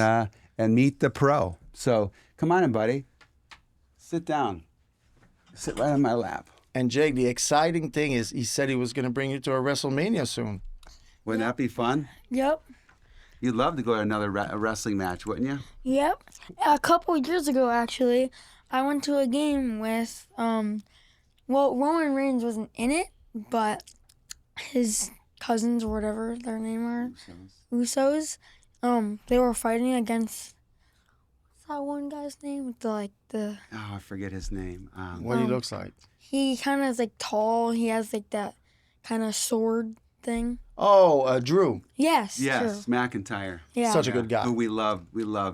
And meet the pro. So come on in, buddy. Sit down. Sit right on my lap. And Jake, the exciting thing is he said he was going to bring you to a WrestleMania soon. Wouldn't that be fun? Yep. You'd love to go to another wrestling match, wouldn't you? Yep. A couple of years ago, actually, I went to a game with, Roman Reigns wasn't in it, but his cousins or whatever their name are, Usos, they were fighting against, what's that one guy's name with the Oh, I forget his name. What he looks like. he kind of is tall, he has that kind of sword thing. Oh, Drew. Yes, Yes, true. McIntyre. Yeah. Such a good guy. Who we love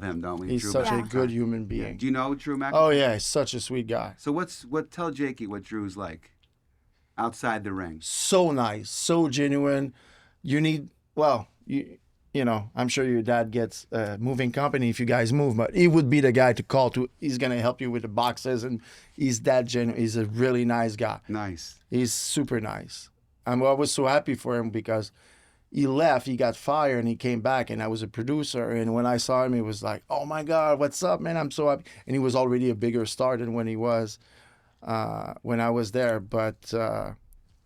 him, don't we? He's Drew such a McIntyre. good human being. Do you know Drew McIntyre? Oh, yeah, he's such a sweet guy. So tell Jakey what Drew's like outside the ring. So nice, so genuine. I'm sure your dad gets moving company if you guys move, but he would be the guy to call to. He's going to help you with the boxes, and he's that genuine. He's a really nice guy. Nice. He's super nice. I was so happy for him because he left, he got fired, and he came back, and I was a producer. And when I saw him, he was like, oh, my God, what's up, man? I'm so happy. And he was already a bigger star than when he was when I was there. But, That's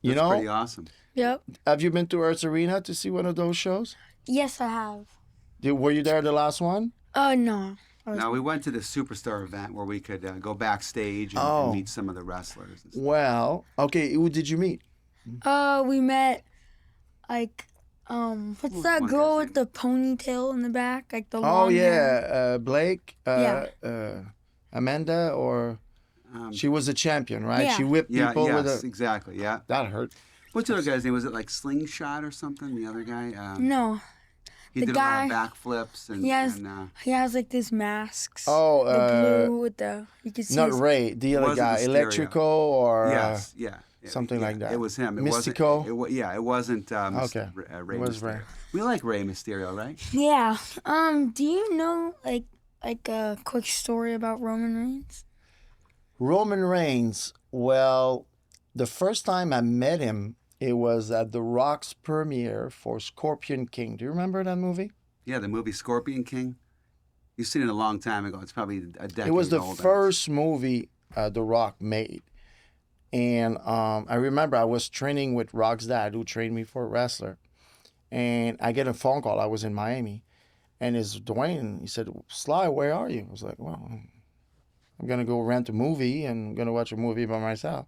pretty awesome. Yep. have you been to Earth's Arena to see one of those shows? Yes, I have. Were you there the last one? No. No, we went to the Superstar event where we could go backstage and meet some of the wrestlers. And stuff. Well, okay, who did you meet? We met, what's that one girl guy's with the ponytail in the back? The Oh, long hair? yeah, Blake, Yeah. Amanda, or she was a champion, right? Yeah. She whipped Yeah, people with yes, a... exactly, yeah. That hurt. What's the other guy's name? Was it Slingshot or something? The other guy? No. He the did guy- a lot of backflips. And, He has, and, he has these masks. Oh, the blue with you can see not his, Ray, the other Wasn't guy, Mysterio. Electrical or... yes, yeah. something Yeah, like that. It was him. It Mystico? Wasn't, it wasn't Okay. Rey It was Mysterio. Rey. We like Rey Mysterio, right? Yeah. Do you know, a quick story about Roman Reigns? Roman Reigns, well, the first time I met him, it was at The Rock's premiere for Scorpion King. Do you remember that movie? Yeah, the movie Scorpion King. You've seen it a long time ago. It's probably a decade It was the old. first movie The Rock made. And I remember I was training with Rock's dad, who trained me for a wrestler. And I get a phone call. I was in Miami. And it's Dwayne. He said, Sly, where are you? I was like, well, I'm going to go rent a movie and I'm going to watch a movie by myself.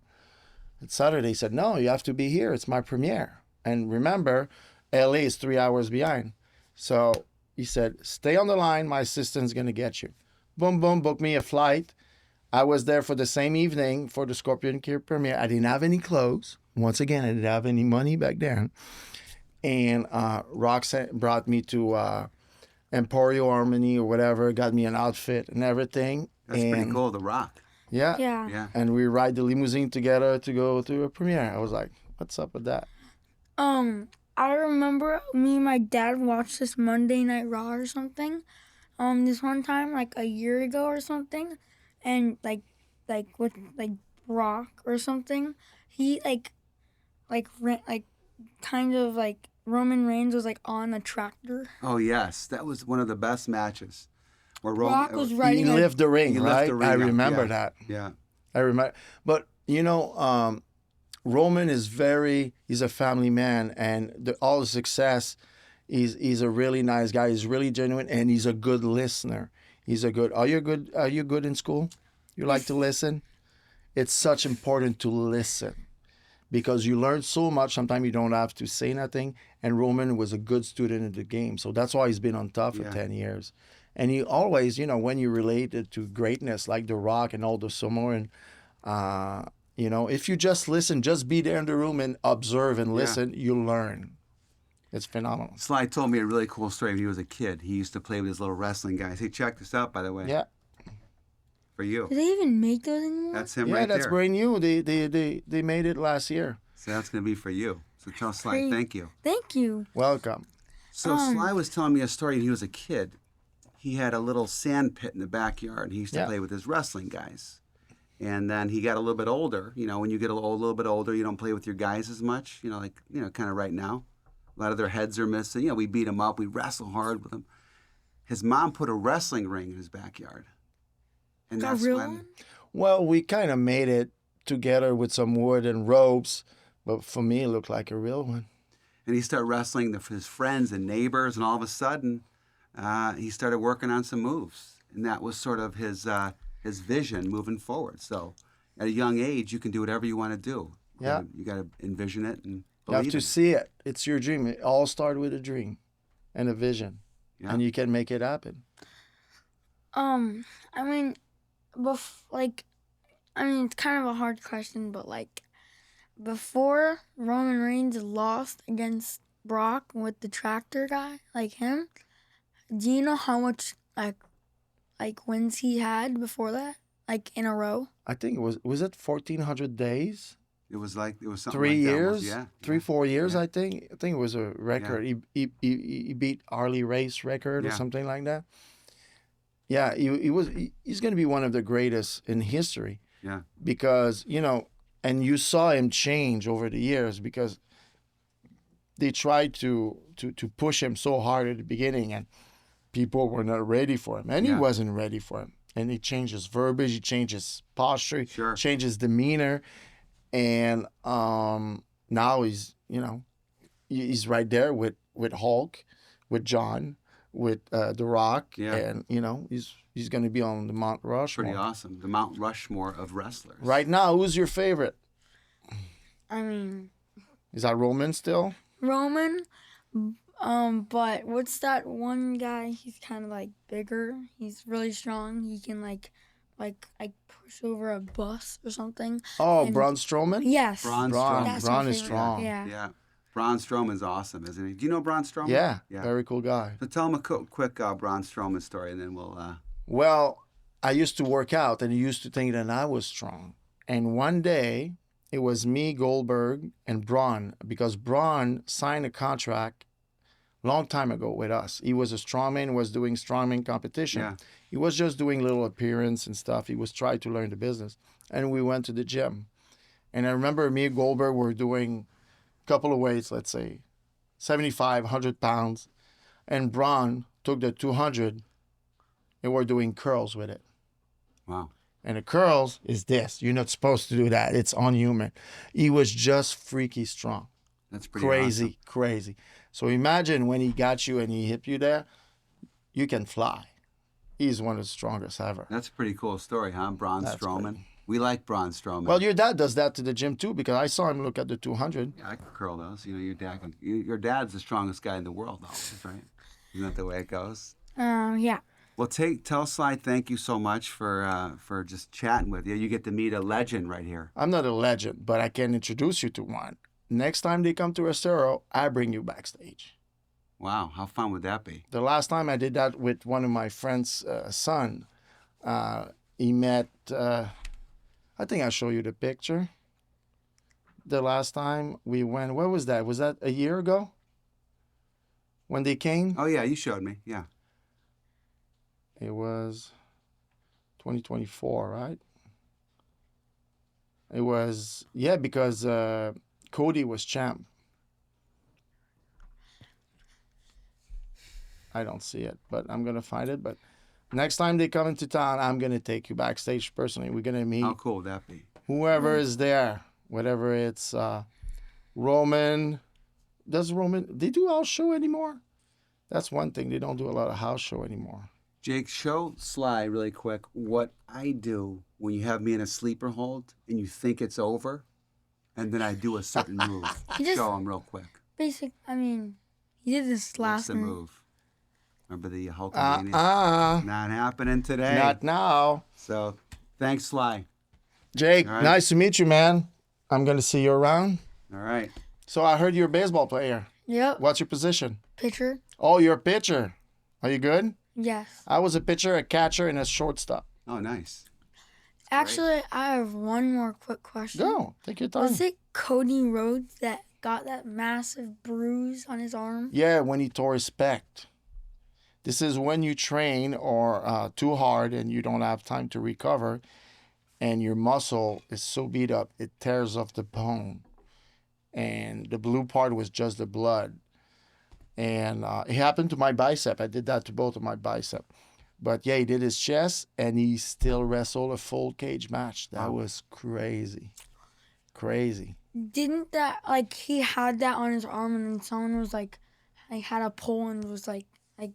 It's Saturday. He said, no, you have to be here. It's my premiere. And remember, LA is 3 hours behind. So he said, stay on the line. My assistant's going to get you. Boom, boom, book me a flight. I was there for the same evening for the Scorpion King premiere. I didn't have any clothes. Once again, I didn't have any money back then. And Rock brought me to Emporio Harmony or whatever, got me an outfit and everything. That's pretty cool, The Rock. Yeah. Yeah. Yeah. And we ride the limousine together to go to a premiere. I was like, what's up with that? I remember me and my dad watched this Monday Night Raw or something. This one time, a year ago or something, and with Rock or something, he Roman Reigns was on a tractor. Oh, yes. That was one of the best matches. Where Rock was He riding lifted the ring, He lifted right? the ring I up, remember yeah. that. Yeah. I remember. But, Roman is he's a family man, and all the success, he's a really nice guy. He's really genuine, and he's a good listener. Are you good in school? You like to listen? It's such important to listen because you learn so much. Sometimes you don't have to say nothing. And Roman was a good student in the game. So that's why he's been on top for 10 years. And he always, when you relate it to greatness like The Rock and all the Samoan, if you just listen, just be there in the room and observe and listen, you'll learn. It's phenomenal. Sly told me a really cool story when he was a kid. He used to play with his little wrestling guys. Hey, check this out, by the way. Yeah. For you. Do they even make those anymore? That's him Yeah, right that's there. brand new. They made it last year. So that's going to be for you. So tell Sly, Great. thank you. Thank you. Welcome. So Sly was telling me a story when he was a kid. He had a little sand pit in the backyard. And he used to play with his wrestling guys. And then he got a little bit older. You know, when you get a little bit older, you don't play with your guys as much. You know, like, you know, kind of right now. A lot of their heads are missing. You know, we beat them up. We wrestle hard with them. His mom put a wrestling ring in his backyard. And that's real when... one? Well, we kind of made it together with some wood and ropes, but for me, it looked like a real one. And he started wrestling his friends and neighbors, and all of a sudden, he started working on some moves. And that was sort of his vision moving forward. So at a young age, you can do whatever you want to do. Yeah. You got to envision it and You have believe to it. see it. It's your dream. It all started with a dream and a vision, Yeah. and you can make it happen. I mean, it's kind of a hard question, but like, before Roman Reigns lost against Brock with the tractor guy, like him, do you know how much like wins he had before that, like in a row? I think it was it 1,400 days? It was something 3 like that years? almost, yeah. 4 years, Yeah. I think. I think it was a record. He beat Harley Race record or Yeah. something like that. Yeah, he's going to be one of the greatest in history. Yeah. Because, you know, and you saw him change over the years because they tried to push him so hard at the beginning and people were not ready for him. And he Yeah. wasn't ready for him. And he changed his verbiage, he changed his posture, Sure. changed his demeanor. And now he's, you know, he's right there with Hulk, with John, with The Rock. Yeah. And, you know, he's going to be on the Mount Rushmore. Pretty awesome. The Mount Rushmore of wrestlers. Right now, who's your favorite? I mean, Is that Roman still? Roman, but what's that one guy? He's kind of like bigger. He's really strong. He can like push over a bus or something. Oh, And- Braun Strowman? Yes. Braun Braun, Strowman. That's my Braun is favorite. strong. Yeah. Yeah. Braun Strowman's awesome, isn't he? Do you know Braun Strowman? Yeah, Yeah. very cool guy. So tell him a quick Braun Strowman story, and then we'll... Well, I used to work out and he used to think that I was strong. And one day, it was me, Goldberg, and Braun, because Braun signed a contract long time ago with us. He was a strongman, was doing strongman competition. Yeah. He was just doing little appearance and stuff. He was trying to learn the business. And we went to the gym. And I remember me and Goldberg were doing a couple of weights, let's say 75, 100 pounds. And Braun took the 200 and we're doing curls with it. Wow. And the curls is this. You're not supposed to do that. It's unhuman. He was just freaky strong. That's pretty Crazy, awesome. crazy. So imagine when he got you and he hit you there, you can fly. He's one of the strongest ever. That's a pretty cool story, huh? Braun That's Strowman. pretty- We like Braun Strowman. Well, your dad does that to the gym too, because I saw him look at the 200. Yeah, I can curl those. You know, your dad's the strongest guy in the world, always, right? Isn't that the way it goes? Yeah. Well, tell Sly thank you so much for just chatting with you. You get to meet a legend right here. I'm not a legend, but I can introduce you to one. Next time they come to Estero, I bring you backstage. Wow, how fun would that be? The last time I did that with one of my friend's son, he met, I think I'll show you the picture. The last time we went, what was that? Was that a year ago? When they came? Oh yeah, you showed me. Yeah. It was 2024, right? It was, yeah, because Cody was champ. I don't see it, but I'm going to find it. But next time they come into town, I'm going to take you backstage personally. We're going to meet How cool would that be? whoever is there, whether it's Roman. Does Roman, they do house show anymore? That's one thing. They don't do a lot of house show anymore. Jake, show Sly really quick what I do when you have me in a sleeper hold and you think it's over, and then I do a certain move. You just- Show him real quick. He did this What's last the night. move? Remember the Hulkamania? Uh-uh. Not happening today. Not now. So, thanks, Sly. Jake, All right. nice to meet you, man. I'm going to see you around. All right. So I heard you're a baseball player. Yep. What's your position? Pitcher. Oh, you're a pitcher. Are you good? Yes. I was a pitcher, a catcher, and a shortstop. Oh, nice. Actually, I have one more quick question. Go. Take your time. Was it Cody Rhodes that got that massive bruise on his arm? Yeah, when he tore his pec. This is when you train or too hard and you don't have time to recover, and your muscle is so beat up it tears off the bone, and the blue part was just the blood. And it happened to my bicep. I did that to both of my bicep. But yeah, he did his chest, and he still wrestled a full cage match. That was crazy. Crazy. Didn't that, like, he had that on his arm and then someone was like had a pole and was like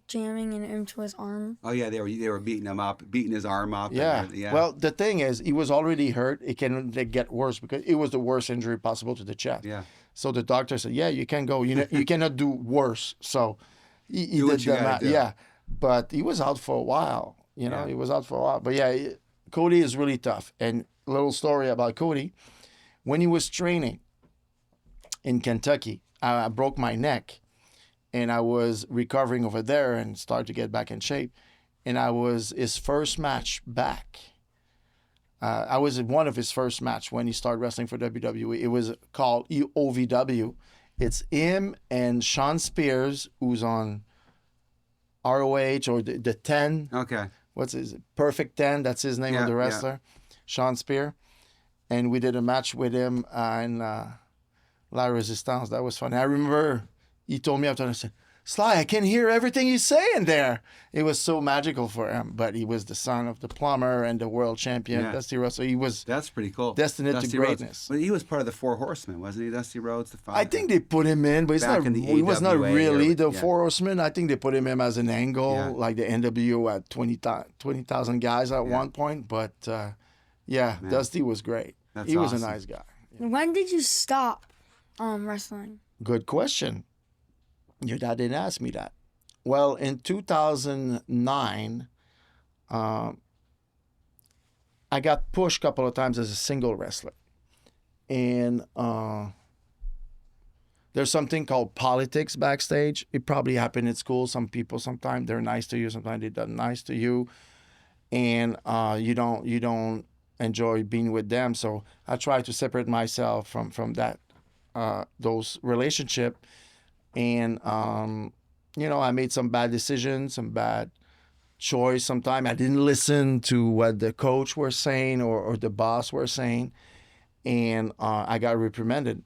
jamming it into his arm? Oh yeah, they were beating him up, beating his arm up. Yeah. And, yeah. Well, the thing is, he was already hurt. It can get worse because it was the worst injury possible to the chest. Yeah. So the doctor said, yeah, you can go. You cannot do worse. So he Do what did you that. gotta do. Yeah. But he was out for a while. Yeah. He was out for a while. But yeah, Cody is really tough. And a little story about Cody. When he was training in Kentucky, I broke my neck. And I was recovering over there and started to get back in shape. And I was his first match back. I was in one of his first match when he started wrestling for WWE. It was called OVW. It's him and Sean Spears, who's on ROH or the 10. Okay. What's his Perfect 10? That's his name of the wrestler, Sean Spear. And we did a match with him in La Resistance. That was fun. I remember he told me after, I said, Sly, I can hear everything he's saying there. It was so magical for him. But he was the son of the plumber and the world champion, Dusty Rhodes. So he was That's pretty cool. destined Dusty to Rhodes. greatness. But he was part of the Four Horsemen, wasn't he? Dusty Rhodes, the father. I think they put him in, but Back in the he was not AWA really era, the yeah. Four Horsemen. I think they put him in as an angle, Yeah. like the NWO at 20,000 guys at one point. But Dusty was great. That's He was a awesome. nice guy. When did you stop wrestling? Good question. Your dad didn't ask me that. Well, in 2009, I got pushed a couple of times as a single wrestler. And there's something called politics backstage. It probably happened at school. Some people, sometimes they're nice to you, sometimes they're not nice to you. And you don't enjoy being with them. So I try to separate myself from that those relationship. And I made some bad decisions, some bad choice. Sometimes I didn't listen to what the coach were saying or the boss were saying, and I got reprimanded.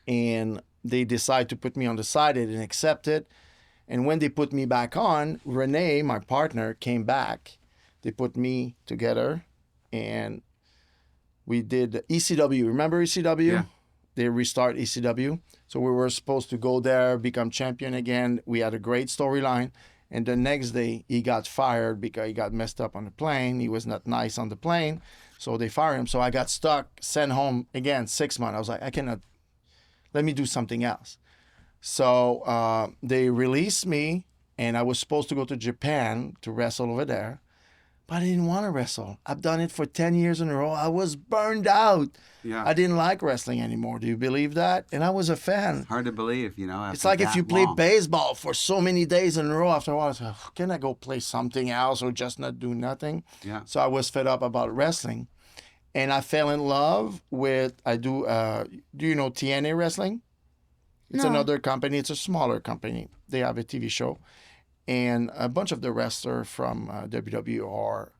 And they decided to put me on the side. They didn't accept it. And when they put me back on, Renee, my partner, came back. They put me together, and we did ECW. Remember ECW? Yeah. They restart ECW. So we were supposed to go there, become champion again. We had a great storyline. And the next day, he got fired because he got messed up on the plane. He was not nice on the plane. So they fired him. So I got stuck, sent home again, 6 months. I was like, I cannot, let me do something else. So they released me, and I was supposed to go to Japan to wrestle over there. But I didn't want to wrestle. I've done it for 10 years in a row. I was burned out. Yeah. I didn't like wrestling anymore. Do you believe that? And I was a fan. Hard to believe, after It's like if that you play long. baseball for so many days in a row, after a while, it's like, can I go play something else or just not do nothing? Yeah. So I was fed up about wrestling. And I fell in love with, do you know TNA Wrestling? It's No. another company. It's a smaller company. They have a TV show. And a bunch of the wrestlers from WWE are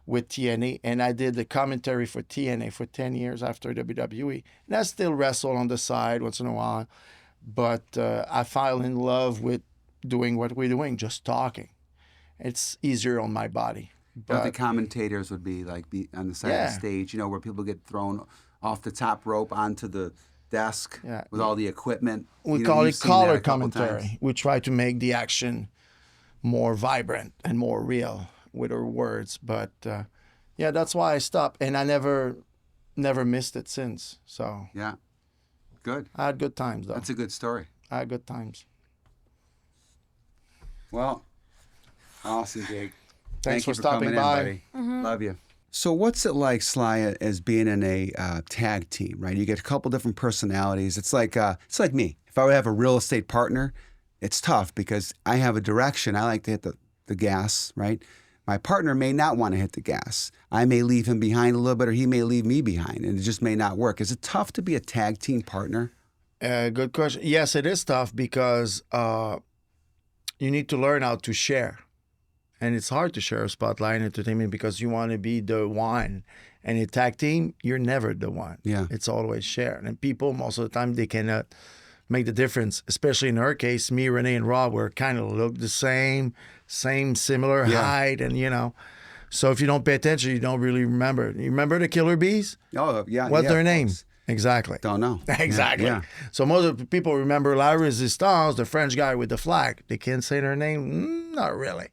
with TNA. And I did the commentary for TNA for 10 years after WWE. And I still wrestle on the side once in a while. But I fell in love with doing what we're doing, just talking. It's easier on my body. But the But commentators would be on the side of the stage, where people get thrown off the top rope onto the desk with all the equipment. we You know, call you've it seen that color a couple commentary. times. We try to make the action more vibrant and more real with our words. But that's why I stopped, and I never missed it since. So Yeah. Good. I had good times, though. That's a good story. I had good times. Well, awesome, Jake. Thanks Thank you for stopping coming by. in, buddy. Love you. So what's it like, Sly, as being in a tag team, right? You get a couple different personalities. It's like me. If I would have a real estate partner, it's tough because I have a direction. I like to hit the gas, right? My partner may not want to hit the gas. I may leave him behind a little bit, or he may leave me behind, and it just may not work. Is it tough to be a tag team partner? Good question. Yes, it is tough because you need to learn how to share. And it's hard to share a spotlight in entertainment because you want to be the one. And in tag team, you're never the one. Yeah. It's always shared. And people, most of the time, they cannot make the difference. Especially in our case, me, Renee, and Rob were kind of look the same, similar height, and So if you don't pay attention, you don't really remember. You remember the Killer Bees? Oh, yeah. What's yeah, their of name? course. Exactly. Don't know. Exactly. Yeah. So most of the people remember La Resistance, the French guy with the flag. They can't say their name? Not really.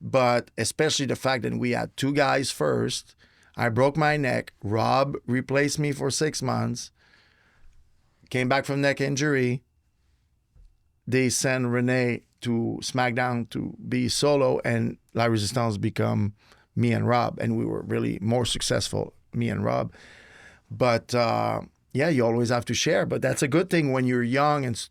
But especially the fact that we had two guys first. I broke my neck. Rob replaced me for 6 months. Came back from neck injury. They sent Renee to SmackDown to be solo, and La Resistance become me and Rob. And we were really more successful, me and Rob. But yeah, you always have to share. But that's a good thing when you're young and,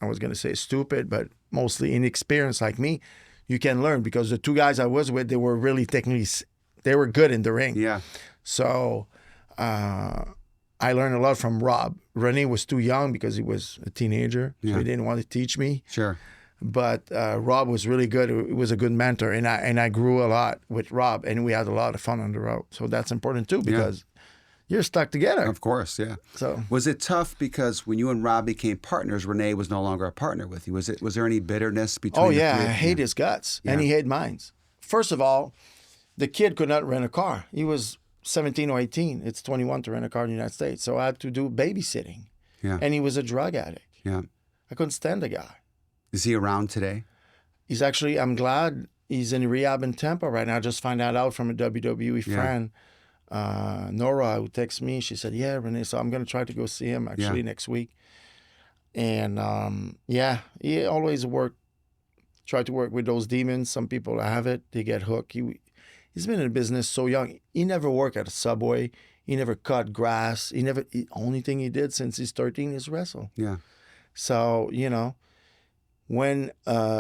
I was going to say stupid, but mostly inexperienced like me. You can learn because the two guys I was with, they were really technically, they were good in the ring. Yeah. So I learned a lot from Rob. Renee was too young because he was a teenager, so he didn't want to teach me. Sure. But Rob was really good. He was a good mentor, and I grew a lot with Rob, and we had a lot of fun on the road. So that's important too because you're stuck together. Of course, yeah. So was it tough because when you and Rob became partners, Renee was no longer a partner with you? Was there any bitterness between? Oh the yeah, three? I hate his guts, and he hated mine. First of all, the kid could not rent a car. He was 17 or 18. It's 21 to rent a car in the United States. So I had to do babysitting. Yeah. And he was a drug addict. Yeah. I couldn't stand the guy. Is he around today? He's actually, I'm glad he's in rehab in Tampa right now. I just found that out from a WWE friend, Nora, who texted me. She said, yeah, Renee, so I'm going to try to go see him actually next week. And he always tried to work with those demons. Some people have it. They get hooked. He's been in business so young. He never worked at a Subway. He never cut grass. The only thing he did since he's 13 is wrestle. Yeah. So, when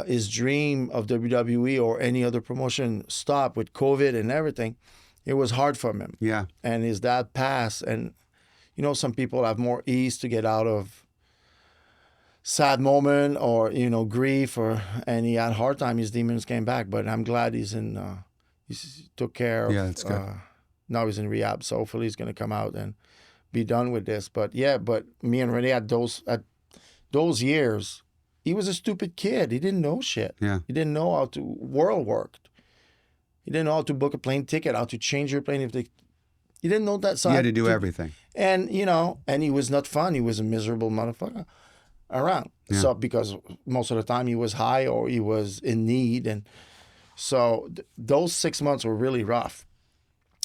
his dream of WWE or any other promotion stopped with COVID and everything, it was hard for him. Yeah. And his dad passed. And, some people have more ease to get out of sad moment or, grief, and he had a hard time. His demons came back. But I'm glad he took care of. Yeah, that's good. Now he's in rehab, so hopefully he's going to come out and be done with this. But me and Renee at those years, he was a stupid kid. He didn't know shit. Yeah. He didn't know how world worked. He didn't know how to book a plane ticket, how to change your plane he didn't know that. So he had to do everything. And and he was not fun. He was a miserable motherfucker around. Yeah. So because most of the time he was high or he was in need, and so those 6 months were really rough.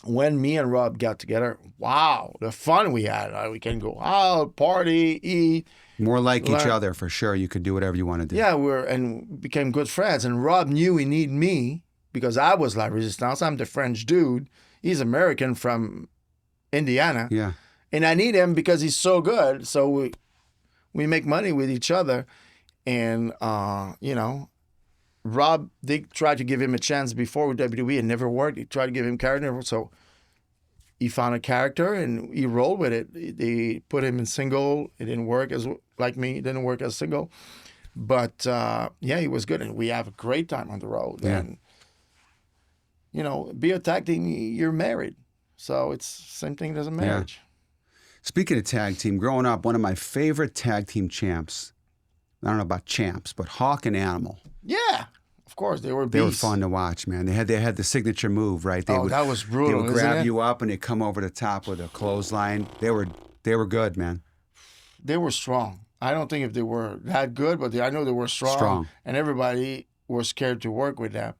When me and Rob got together, wow, the fun we had. We can go out, party, eat. More like each other, for sure. You could do whatever you want to do. Yeah, and became good friends. And Rob knew he needed me because I was La Resistance. I'm the French dude. He's American from Indiana. Yeah. And I need him because he's so good. So we make money with each other. And, Rob, they tried to give him a chance before with WWE. It never worked. They tried to give him character. So he found a character and he rolled with it. They put him in single. It didn't work like me. It didn't work as single. But, he was good. And we have a great time on the road. Yeah. And, be a tag team, you're married. So it's the same thing as a marriage. Speaking of tag team, growing up, one of my favorite tag team champs, I don't know about champs, but Hawk and Animal. Yeah. Of course, they were beasts. They were fun to watch, man. They had the signature move, right? That was brutal. They would grab you up and they'd come over the top with a clothesline. They were good, man. They were strong. I don't think if they were that good, but I know they were strong. And everybody was scared to work with them.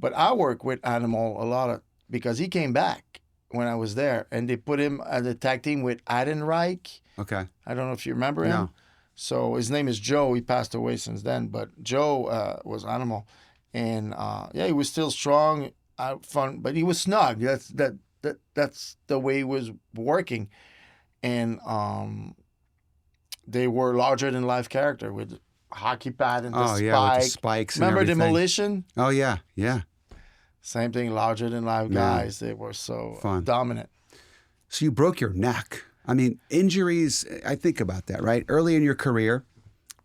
But I worked with Animal a lot because he came back when I was there, and they put him as a tag team with Adenreich. Okay. I don't know if you remember him. No. So his name is Joe. He passed away since then, but Joe was Animal, and he was still strong, fun, but he was snug. That's the way he was working, and they were larger than life character with hockey pad and the spike. With the spikes. Remember and everything. Demolition? Oh yeah. Same thing, larger than life guys. They were so fun. dominant. So you broke your neck. I mean, injuries, I think about that, right? Early in your career,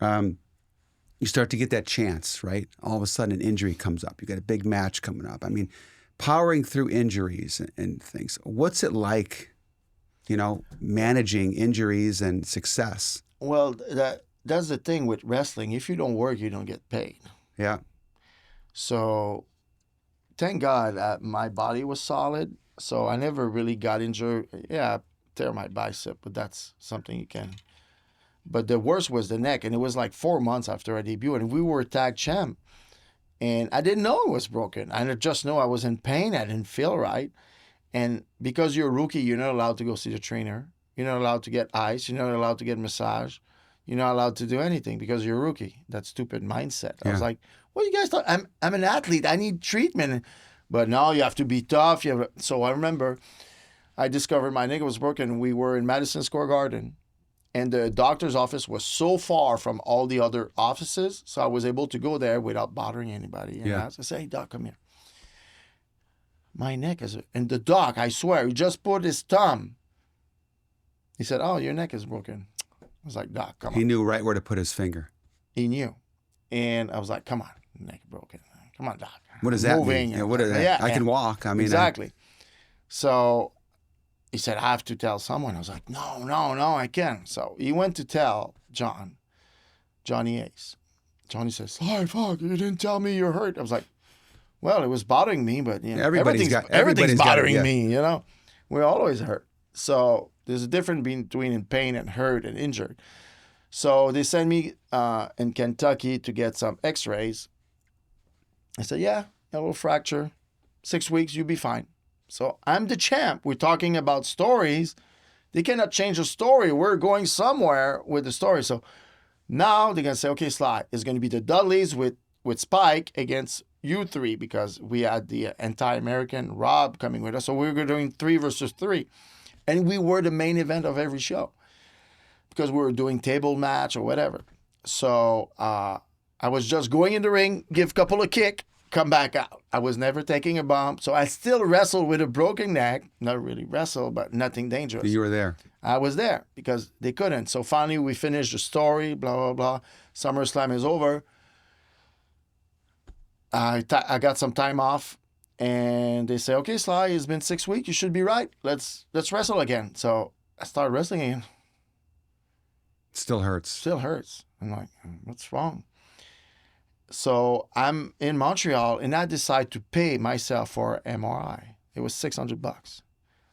you start to get that chance, right? All of a sudden, an injury comes up. You got a big match coming up. I mean, powering through injuries and things. What's it like, managing injuries and success? Well, that's the thing with wrestling. If you don't work, you don't get paid. Yeah. So thank God my body was solid. So I never really got injured. Yeah, I tear my bicep, but that's something you can. But the worst was the neck. And it was like 4 months after I debuted. And we were tag champ. And I didn't know it was broken. I just know I was in pain. I didn't feel right. And because you're a rookie, you're not allowed to go see the trainer. You're not allowed to get ice. You're not allowed to get massage. You're not allowed to do anything because you're a rookie. That stupid mindset. I was like, what you guys thought? I'm an athlete. I need treatment. But no, you have to be tough. So I remember I discovered my neck was broken. We were in Madison Square Garden. And the doctor's office was so far from all the other offices. So I was able to go there without bothering anybody. And I said, hey, doc, come here. My neck is... And the doc, I swear, he just put his thumb. He said, oh, your neck is broken. I was like, doc, come on. He knew right where to put his finger. He knew. And I was like, come on, neck broken. Come on, doc. What does that mean? Yeah, what is that? Yeah, I can walk. I mean, exactly. So he said, I have to tell someone. I was like, no, I can't. So he went to tell Johnny Ace. Johnny says, oh, fuck, you didn't tell me you're hurt. I was like, well, it was bothering me, but everything's bothering me, We're always hurt. So there's a difference between in pain and hurt and injured. So they sent me in Kentucky to get some x-rays. I said, yeah, a little fracture. 6 weeks, you'll be fine. So I'm the champ. We're talking about stories. They cannot change the story. We're going somewhere with the story. So now they're going to say, okay, Sly, it's going to be the Dudleys with Spike against you three because we had the anti-American Rob coming with us. So we were doing 3 versus 3. And we were the main event of every show because we were doing table match or whatever. So I was just going in the ring, give a couple of kick, come back out. I was never taking a bump. So I still wrestled with a broken neck. Not really wrestle, but nothing dangerous. You were there. I was there because they couldn't. So finally we finished the story, blah, blah, blah. SummerSlam is over. I got some time off. And they say, okay, Sly, it's been 6 weeks. You should be right. Let's wrestle again. So I started wrestling again. Still hurts. Still hurts. I'm like, what's wrong? So I'm in Montreal, and I decide to pay myself for MRI. It was $600.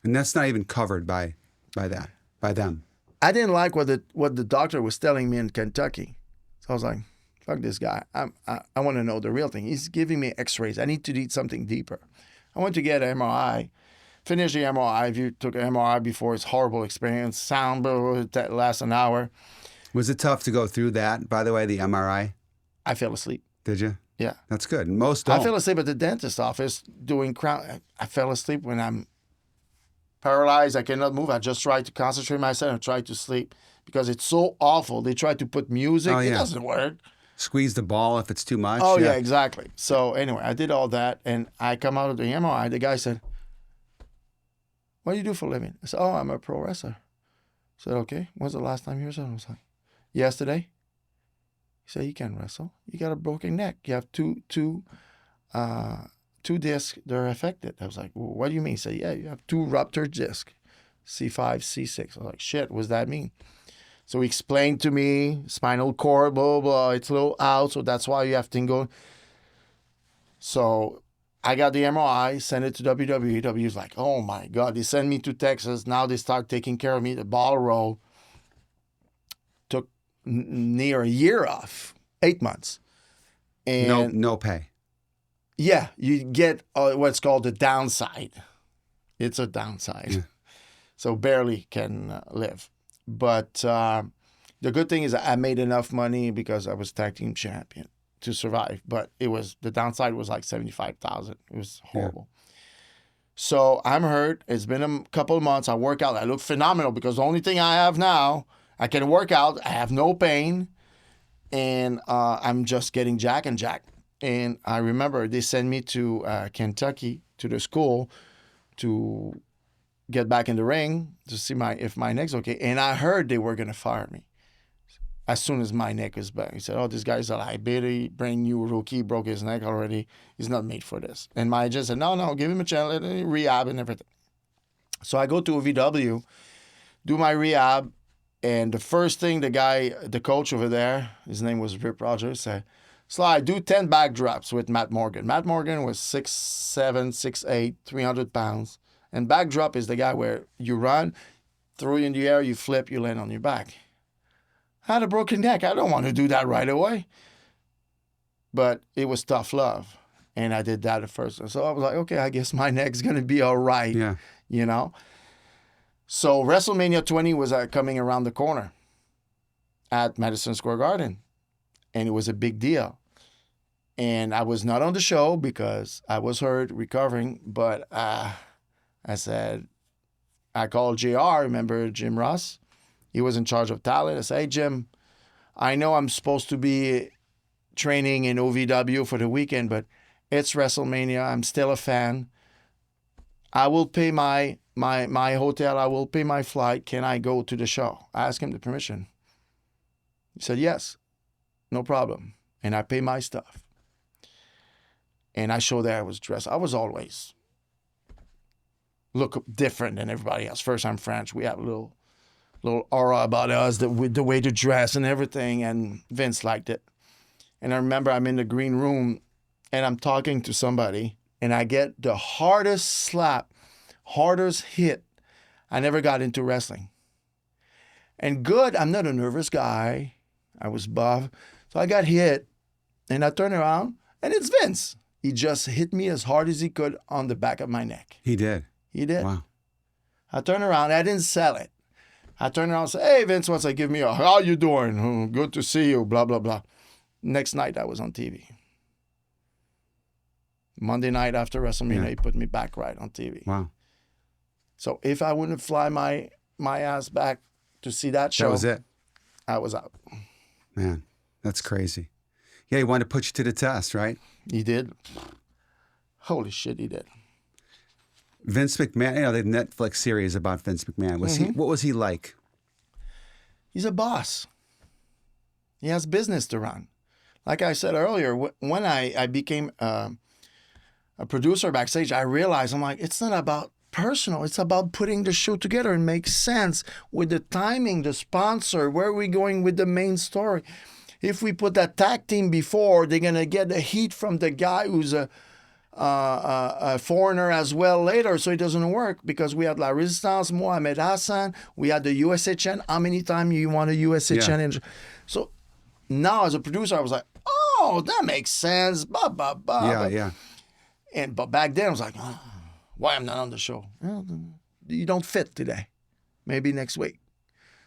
And that's not even covered by them. I didn't like what the doctor was telling me in Kentucky. So I was like, fuck this guy. I want to know the real thing. He's giving me x-rays. I need to need something deeper. I went to get an MRI. Finish the MRI. If you took an MRI before, it's a horrible experience. Sound that lasts an hour. Was it tough to go through that, by the way, the MRI? I fell asleep. Did you? Yeah. That's good. Most don't. I fell asleep at the dentist's office doing crown. I fell asleep when I'm paralyzed. I cannot move. I just try to concentrate myself and try to sleep because it's so awful. They try to put music. It doesn't work. Squeeze the ball if it's too much. Oh, yeah, exactly. So anyway, I did all that, and I come out of the MRI. The guy said, what do you do for a living? I said, oh, I'm a pro wrestler. I said, okay. When's the last time you wrestled? I was like, yesterday. He said, you can't wrestle. You got a broken neck. You have two discs that are affected. I was like, well, what do you mean? He said, yeah, you have 2 ruptured discs, C5, C6. I was like, shit, what does that mean? So he explained to me, spinal cord, blah, blah, blah. It's a little out, so that's why you have to go. So I got the MRI, sent it to WWE. WWE was like, oh, my God. They sent me to Texas. Now they start taking care of me. The ball roll took near a year off, 8 months. And no pay. Yeah, you get what's called the downside. It's a downside. Yeah. So barely can live. But the good thing is I made enough money because I was tag team champion to survive. But the downside was like $75,000. It was horrible. Yeah. So I'm hurt. It's been a couple of months. I work out. I look phenomenal because the only thing I have now, I can work out. I have no pain. And I'm just getting jack and jack. And I remember they sent me to Kentucky to the school to get back in the ring to see if my neck's okay. And I heard they were going to fire me as soon as my neck was back. He said, oh, this guy's a liability, brand new rookie, broke his neck already. He's not made for this. And my agent said, no, give him a chance, let him rehab and everything. So I go to OVW, do my rehab, and the first thing the coach over there, his name was Rip Rogers, said, Sly, do 10 back drops with Matt Morgan. Matt Morgan was 6'7", 6'8", 300 pounds. And back drop is the guy where you run, throw you in the air, you flip, you land on your back. I had a broken neck. I don't want to do that right away. But it was tough love. And I did that at first. So I was like, okay, I guess my neck's going to be all right. Yeah. You know? So WrestleMania 20 was coming around the corner at Madison Square Garden. And it was a big deal. And I was not on the show because I was hurt, recovering. But I called JR, remember Jim Ross? He was in charge of talent. I said, hey, Jim, I know I'm supposed to be training in OVW for the weekend, but it's WrestleMania. I'm still a fan. I will pay my hotel. I will pay my flight. Can I go to the show? I asked him the permission. He said, yes, no problem. And I pay my stuff. And I showed there I was dressed. I was always look different than everybody else. First, I'm French. We have a little aura about us, with the way to dress and everything. And Vince liked it. And I remember I'm in the green room and I'm talking to somebody and I get the hardest slap, hardest hit. I never got into wrestling. And good, I'm not a nervous guy. I was buff. So I got hit and I turn around and it's Vince. He just hit me as hard as he could on the back of my neck. He did. He did. Wow. I turned around. I didn't sell it. I turned around and said, hey, Vince wants to give me how you doing? Good to see you, blah, blah, blah. Next night, I was on TV. Monday night after WrestleMania, he put me back right on TV. Wow. So if I wouldn't fly my ass back to see that show, That was it. I was out. Man, that's crazy. Yeah, he wanted to put you to the test, right? He did. Holy shit, he did. Vince McMahon, the Netflix series about Vince McMahon. What was he like? He's a boss. He has business to run. Like I said earlier, when I became a producer backstage, I realized, I'm like, it's not about personal. It's about putting the show together and make sense with the timing, the sponsor, where are we going with the main story. If we put that tag team before, they're going to get the heat from the guy who's a foreigner as well later, so it doesn't work because we had La Resistance, Mohamed Hassan, we had the USHN. How many times you want a USHN? Yeah. So now as a producer, I was like, oh, that makes sense. Blah, blah, blah. Yeah. But back then I was like, why I'm not on the show? Well, you don't fit today. Maybe next week.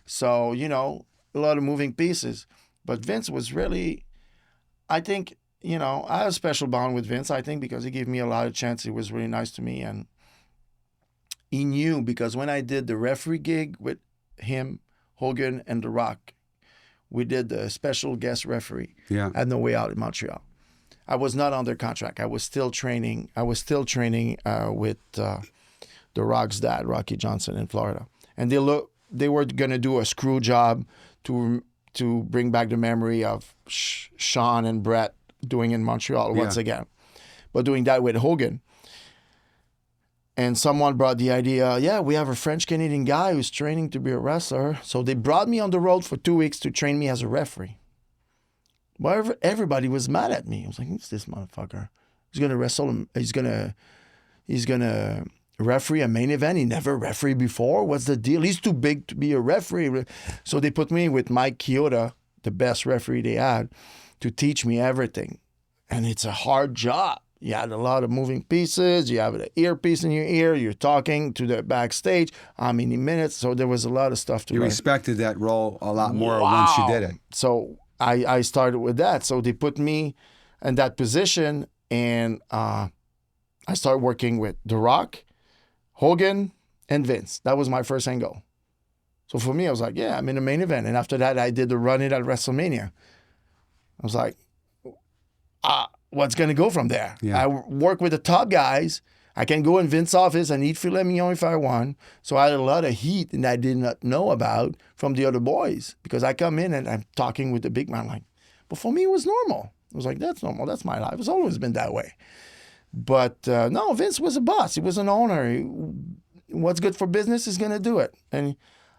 So, a lot of moving pieces. But Vince was really, I think, I have a special bond with Vince, I think, because he gave me a lot of chance. He was really nice to me. And he knew, because when I did the referee gig with him, Hogan, and The Rock, we did the special guest referee at No Way Out in Montreal. I was not under contract. I was still training. With The Rock's dad, Rocky Johnson, in Florida. And they were going to do a screw job to bring back the memory of Sean and Brett doing in Montreal once again, but doing that with Hogan. And someone brought the idea, we have a French-Canadian guy who's training to be a wrestler. So they brought me on the road for 2 weeks to train me as a referee. But everybody was mad at me. I was like, who's this motherfucker? He's going to wrestle him. He's going to referee a main event. He never refereed before. What's the deal? He's too big to be a referee. So they put me with Mike Chioda, the best referee they had, to teach me everything. And it's a hard job. You had a lot of moving pieces. You have an earpiece in your ear. You're talking to the backstage. How many minutes? So there was a lot of stuff to learn. You respected that role a lot more once you did it. So I started with that. So they put me in that position, and I started working with The Rock, Hogan, and Vince. That was my first angle. So for me, I was like, I'm in the main event. And after that, I did the run-in at WrestleMania. I was like, what's going to go from there? Yeah. I work with the top guys. I can go in Vince's office and eat filet mignon if I want. So I had a lot of heat that I did not know about from the other boys because I come in and I'm talking with the big man like, but for me, it was normal. I was like, that's normal. That's my life. It's always been that way. But no, Vince was a boss. He was an owner. What's good for business is going to do it. And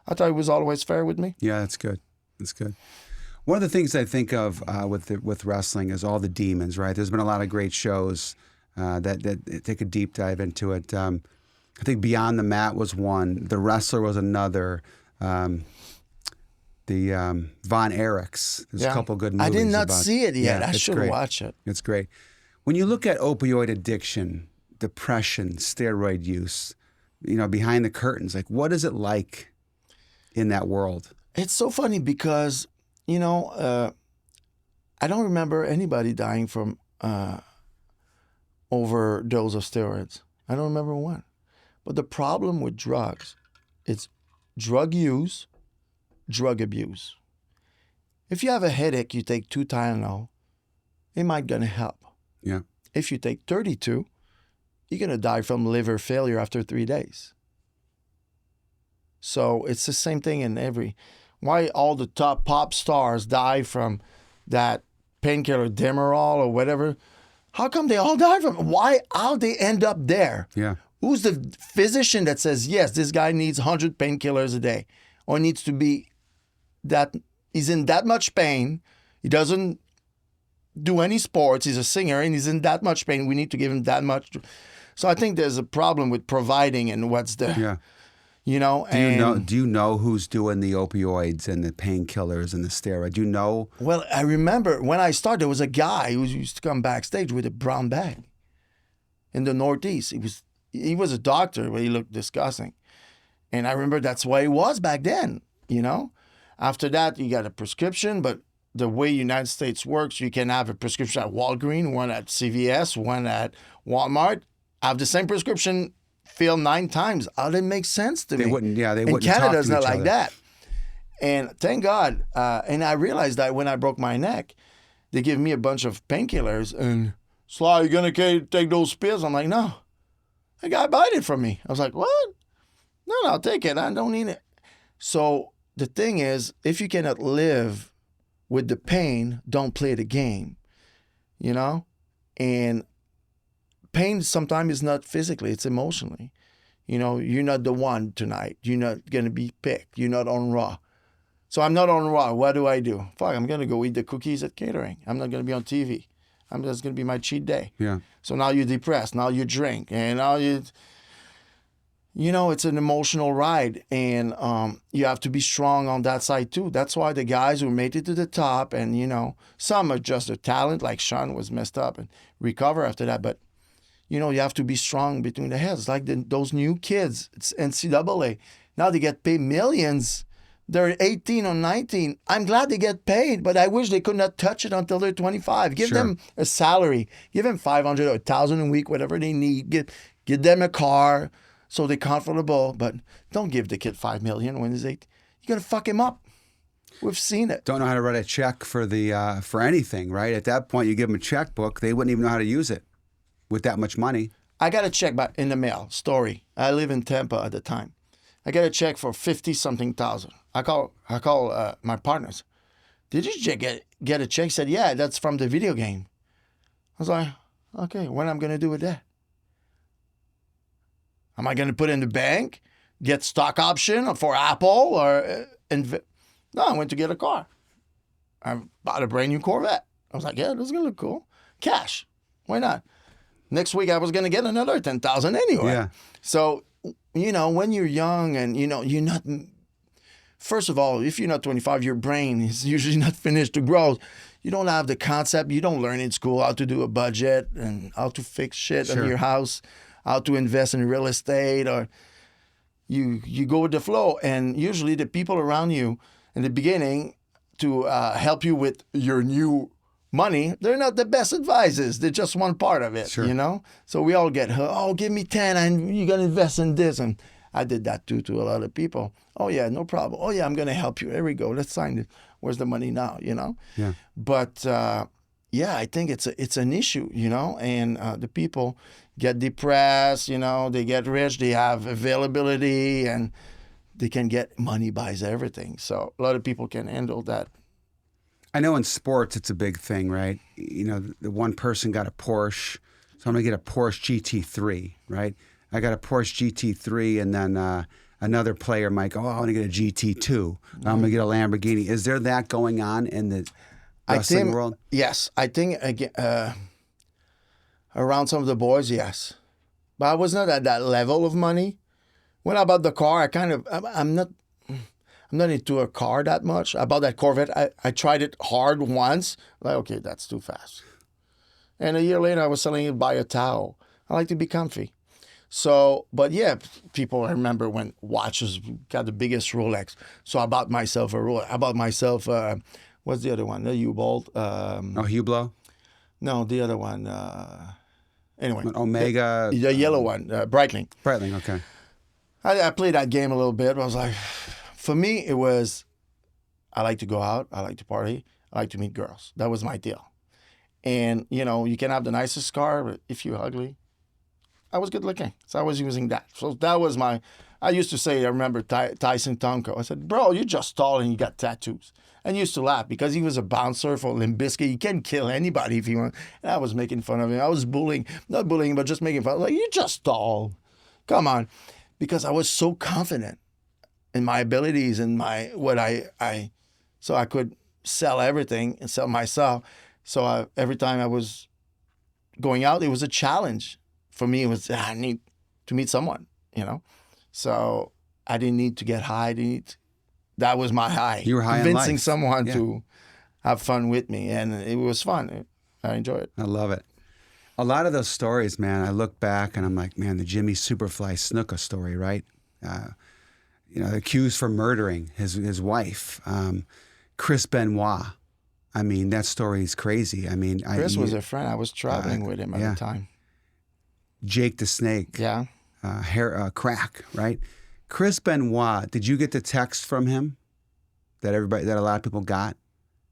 I thought he was always fair with me. Yeah, that's good. That's good. One of the things I think of with wrestling is all the demons, right? There's been a lot of great shows that take a deep dive into it. I think Beyond the Mat was one. The Wrestler was another. The Von Erichs. There's a couple good movies. I did not see it yet. I should watch it. It's great. When you look at opioid addiction, depression, steroid use, behind the curtains, like what is it like in that world? It's so funny because, I don't remember anybody dying from overdose of steroids. I don't remember one. But the problem with drugs, it's drug use, drug abuse. If you have a headache, you take 2 Tylenol, it might gonna help. Yeah. If you take 32, you're gonna die from liver failure after 3 days. So it's the same thing in why all the top pop stars die from that painkiller Demerol or whatever. How come they all die from it? How they end up there? Yeah. Who's the physician that says, yes, this guy needs 100 painkillers a day or needs to be he's in that much pain. He doesn't do any sports. He's a singer and he's in that much pain. We need to give him that much. So I think there's a problem with providing and what's the... Yeah. Do you know who's doing the opioids and the painkillers and the steroid? Do you know? Well, I remember when I started, there was a guy who used to come backstage with a brown bag in the Northeast. He was a doctor, but he looked disgusting. And I remember that's why he was back then, After that, you got a prescription, but the way United States works, you can have a prescription at Walgreens, one at CVS, one at Walmart. Have the same prescription filled 9 times. How did it make sense to me? They wouldn't In Canada, it's not like that. And thank God. And I realized that when I broke my neck, they give me a bunch of painkillers. And, Sly, you going to take those pills? I'm like, no. The guy bought it from me. I was like, what? No, I'll take it. I don't need it. So the thing is, if you cannot live with the pain, don't play the game, And pain sometimes is not physically, it's emotionally. You're not the one tonight. You're not going to be picked. You're not on Raw. So I'm not on Raw. What do I do? Fuck, I'm going to go eat the cookies at catering. I'm not going to be on TV. That's going to be my cheat day. Yeah. So now you're depressed. Now you drink. And now it's an emotional ride. And you have to be strong on that side too. That's why the guys who made it to the top and, some are just a talent, like Sean was messed up and recover after that. But you have to be strong between the heads. Like those new kids, it's NCAA. Now they get paid millions. They're 18 or 19. I'm glad they get paid, but I wish they could not touch it until they're 25. Give them a salary. Give them $500 or $1,000 a week, whatever they need. Give them a car so they're comfortable. But don't give the kid $5 million when he's 8. You're going to fuck him up. We've seen it. Don't know how to write a check for for anything, right? At that point, you give them a checkbook. They wouldn't even know how to use it. With that much money. I got a check in the mail. Story. I live in Tampa at the time. I got a check for 50-something thousand. I call my partners. Did you get a check? He said, yeah, that's from the video game. I was like, okay, what am I going to do with that? Am I going to put it in the bank? Get stock option for Apple? Or No, I went to get a car. I bought a brand new Corvette. I was like, yeah, this is going to look cool. Cash. Why not? Next week, I was going to get another 10,000 anyway. Yeah. So, when you're young and, you're not... First of all, if you're not 25, your brain is usually not finished to grow. You don't have the concept. You don't learn in school how to do a budget and how to fix shit in your house, how to invest in real estate, or you go with the flow. And usually the people around you in the beginning to help you with your new money, they're not the best advisors. They're just one part of it, So we all get, give me 10 and you're going to invest in this. And I did that too to a lot of people. Oh, yeah, no problem. Oh, yeah, I'm going to help you. Here we go. Let's sign it. Where's the money now, Yeah. But, I think it's an issue, and the people, get depressed, they get rich, they have availability, and they can get money buys everything. So a lot of people can handle that. I know in sports it's a big thing, right? The one person got a Porsche, so I'm going to get a Porsche GT3, right? I got a Porsche GT3, and then another player might go, I want to get a GT2. I'm going to get a Lamborghini. Is there that going on in the wrestling world? Yes. I think around some of the boys, yes. But I was not at that level of money. When I bought the car, I'm not into a car that much. I bought that Corvette. I tried it hard once. Like, okay, that's too fast. And a year later, I was selling it by a towel. I like to be comfy. So, but yeah, people, I remember when watches got the biggest Rolex. So I bought myself a Rolex. I bought myself, what's the other one? The U-Bolt. Hublot? No, the other one. Anyway. Omega. The yellow one, Breitling. Breitling, okay. I played that game a little bit. But I was like, for me, it was, I like to go out. I like to party. I like to meet girls. That was my deal. And, you can have the nicest car, but if you're ugly, I was good looking. So I was using that. So that was I used to say, I remember Tyson Tonko. I said, bro, you're just tall and you got tattoos. And he used to laugh because he was a bouncer for Limp Bizkit. He can kill anybody if he wants. And I was making fun of him. I was not bullying, but just making fun. Like, you're just tall. Come on. Because I was so confident in my abilities and so I could sell everything and sell myself. So every time I was going out, it was a challenge. For me, it was, I need to meet someone, So I didn't need to get high. That was my high. You were high in convincing life. someone Yeah. to have fun with me. And it was fun. I enjoy it. I love it. A lot of those stories, man, I look back and I'm like, man, the Jimmy Superfly Snuka story, right? Accused for murdering his wife. Chris Benoit. I mean, that story is crazy. I mean, Chris was a friend. I was traveling with him at the time. Jake the Snake. Yeah. Crack, right? Chris Benoit, did you get the text from him that a lot of people got?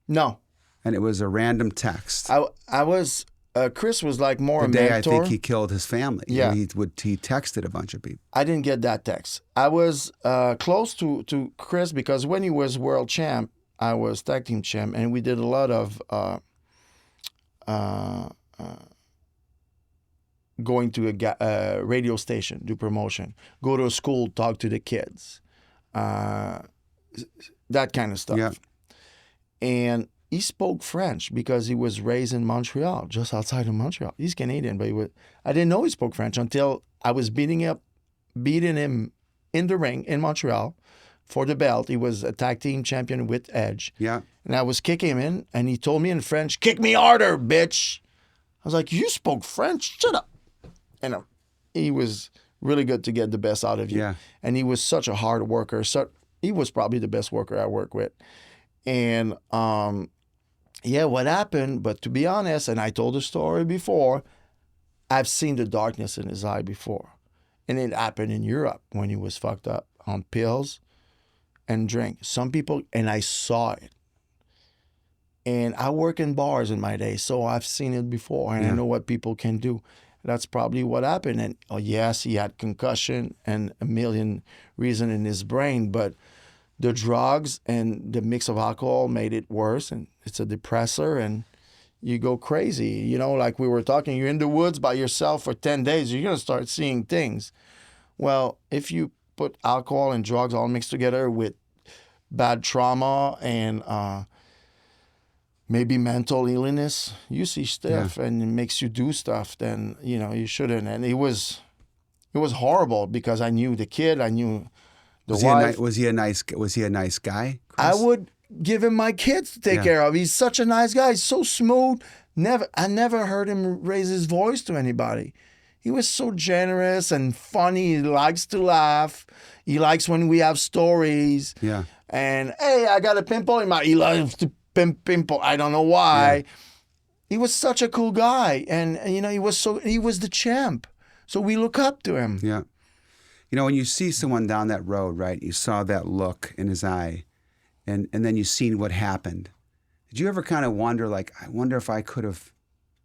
No. And it was a random text. I was, Chris was like more the a day mentor. I think he killed his family. Yeah. He texted a bunch of people. I didn't get that text. I was close to Chris because when he was world champ, I was tag team champ, and we did a lot of going to a radio station, do promotion, go to a school, talk to the kids, that kind of stuff. Yeah. And he spoke French because he was raised in Montreal, just outside of Montreal. He's Canadian, but I didn't know he spoke French until I was beating him in the ring in Montreal for the belt. He was a tag team champion with Edge. Yeah. And I was kicking him in, and he told me in French, "Kick me harder, bitch." I was like, "You spoke French? Shut up." And he was really good to get the best out of you. Yeah. And he was such a hard worker. So he was probably the best worker I worked with. And what happened? But to be honest, and I told the story before, I've seen the darkness in his eye before. And it happened in Europe when he was fucked up on pills and drink. Some people, and I saw it. And I work in bars in my day, so I've seen it before, and I know what people can do. That's probably what happened. And yes, he had concussion and a million reasons in his brain, but the drugs and the mix of alcohol made it worse. And it's a depressor, and you go crazy. Like we were talking, you're in the woods by yourself for 10 days, you're going to start seeing things. Well, if you put alcohol and drugs all mixed together with bad trauma and maybe mental illness, you see stuff and it makes you do stuff, then, you shouldn't. And it was horrible because I knew the kid, I knew the wife. Was he a nice guy, Chris? I would give him my kids to take care of. He's such a nice guy. He's so smooth. I never heard him raise his voice to anybody. He was so generous and funny. He likes to laugh. He likes when we have stories. Yeah. And, hey, I got a pimple in my... He loves to pimple. I don't know why. Yeah. He was such a cool guy. And, he was the champ. So we look up to him. Yeah. When you see someone down that road, right, you saw that look in his eye, and then you seen what happened. Did you ever kind of wonder, like, I wonder if I could have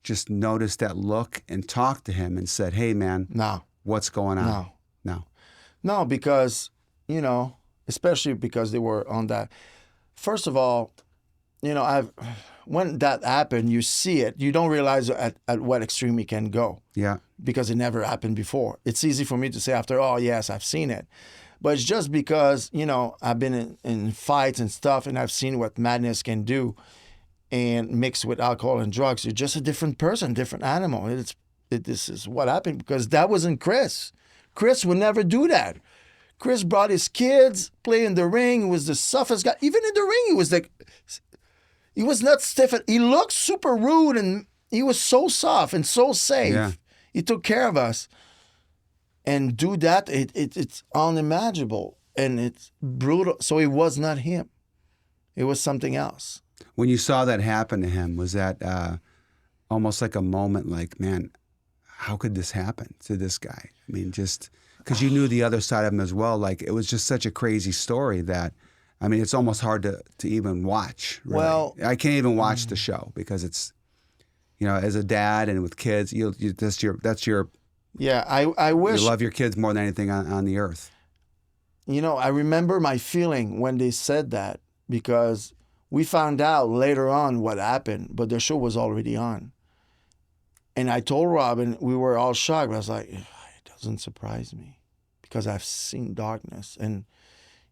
just noticed that look and talked to him and said, hey, man, No. what's going on? No. No, because, especially because they were on that. First of all, when that happened, you see it. You don't realize at what extreme it can go. Yeah. Because it never happened before. It's easy for me to say after, oh, yes, I've seen it. But it's just because, I've been in fights and stuff, and I've seen what madness can do, and mixed with alcohol and drugs. You're just a different person, different animal. This is what happened, because that wasn't Chris. Chris would never do that. Chris brought his kids, play in the ring. He was the softest guy. Even in the ring, he was not stiff. He looked super rude, and he was so soft and so safe. Yeah. He took care of us. And do that, it's unimaginable, and it's brutal. So it was not him. It was something else. When you saw that happen to him, was that almost like a moment like, man, how could this happen to this guy? I mean, just because you knew the other side of him as well. Like, it was just such a crazy story that, I mean, it's almost hard to even watch. Really. Well, I can't even watch the show because it's, as a dad and with kids, that's your. Yeah, I wish. You love your kids more than anything on the earth. I remember my feeling when they said that, because we found out later on what happened, but the show was already on. And I told Robin, we were all shocked. I was like, it doesn't surprise me, because I've seen darkness, and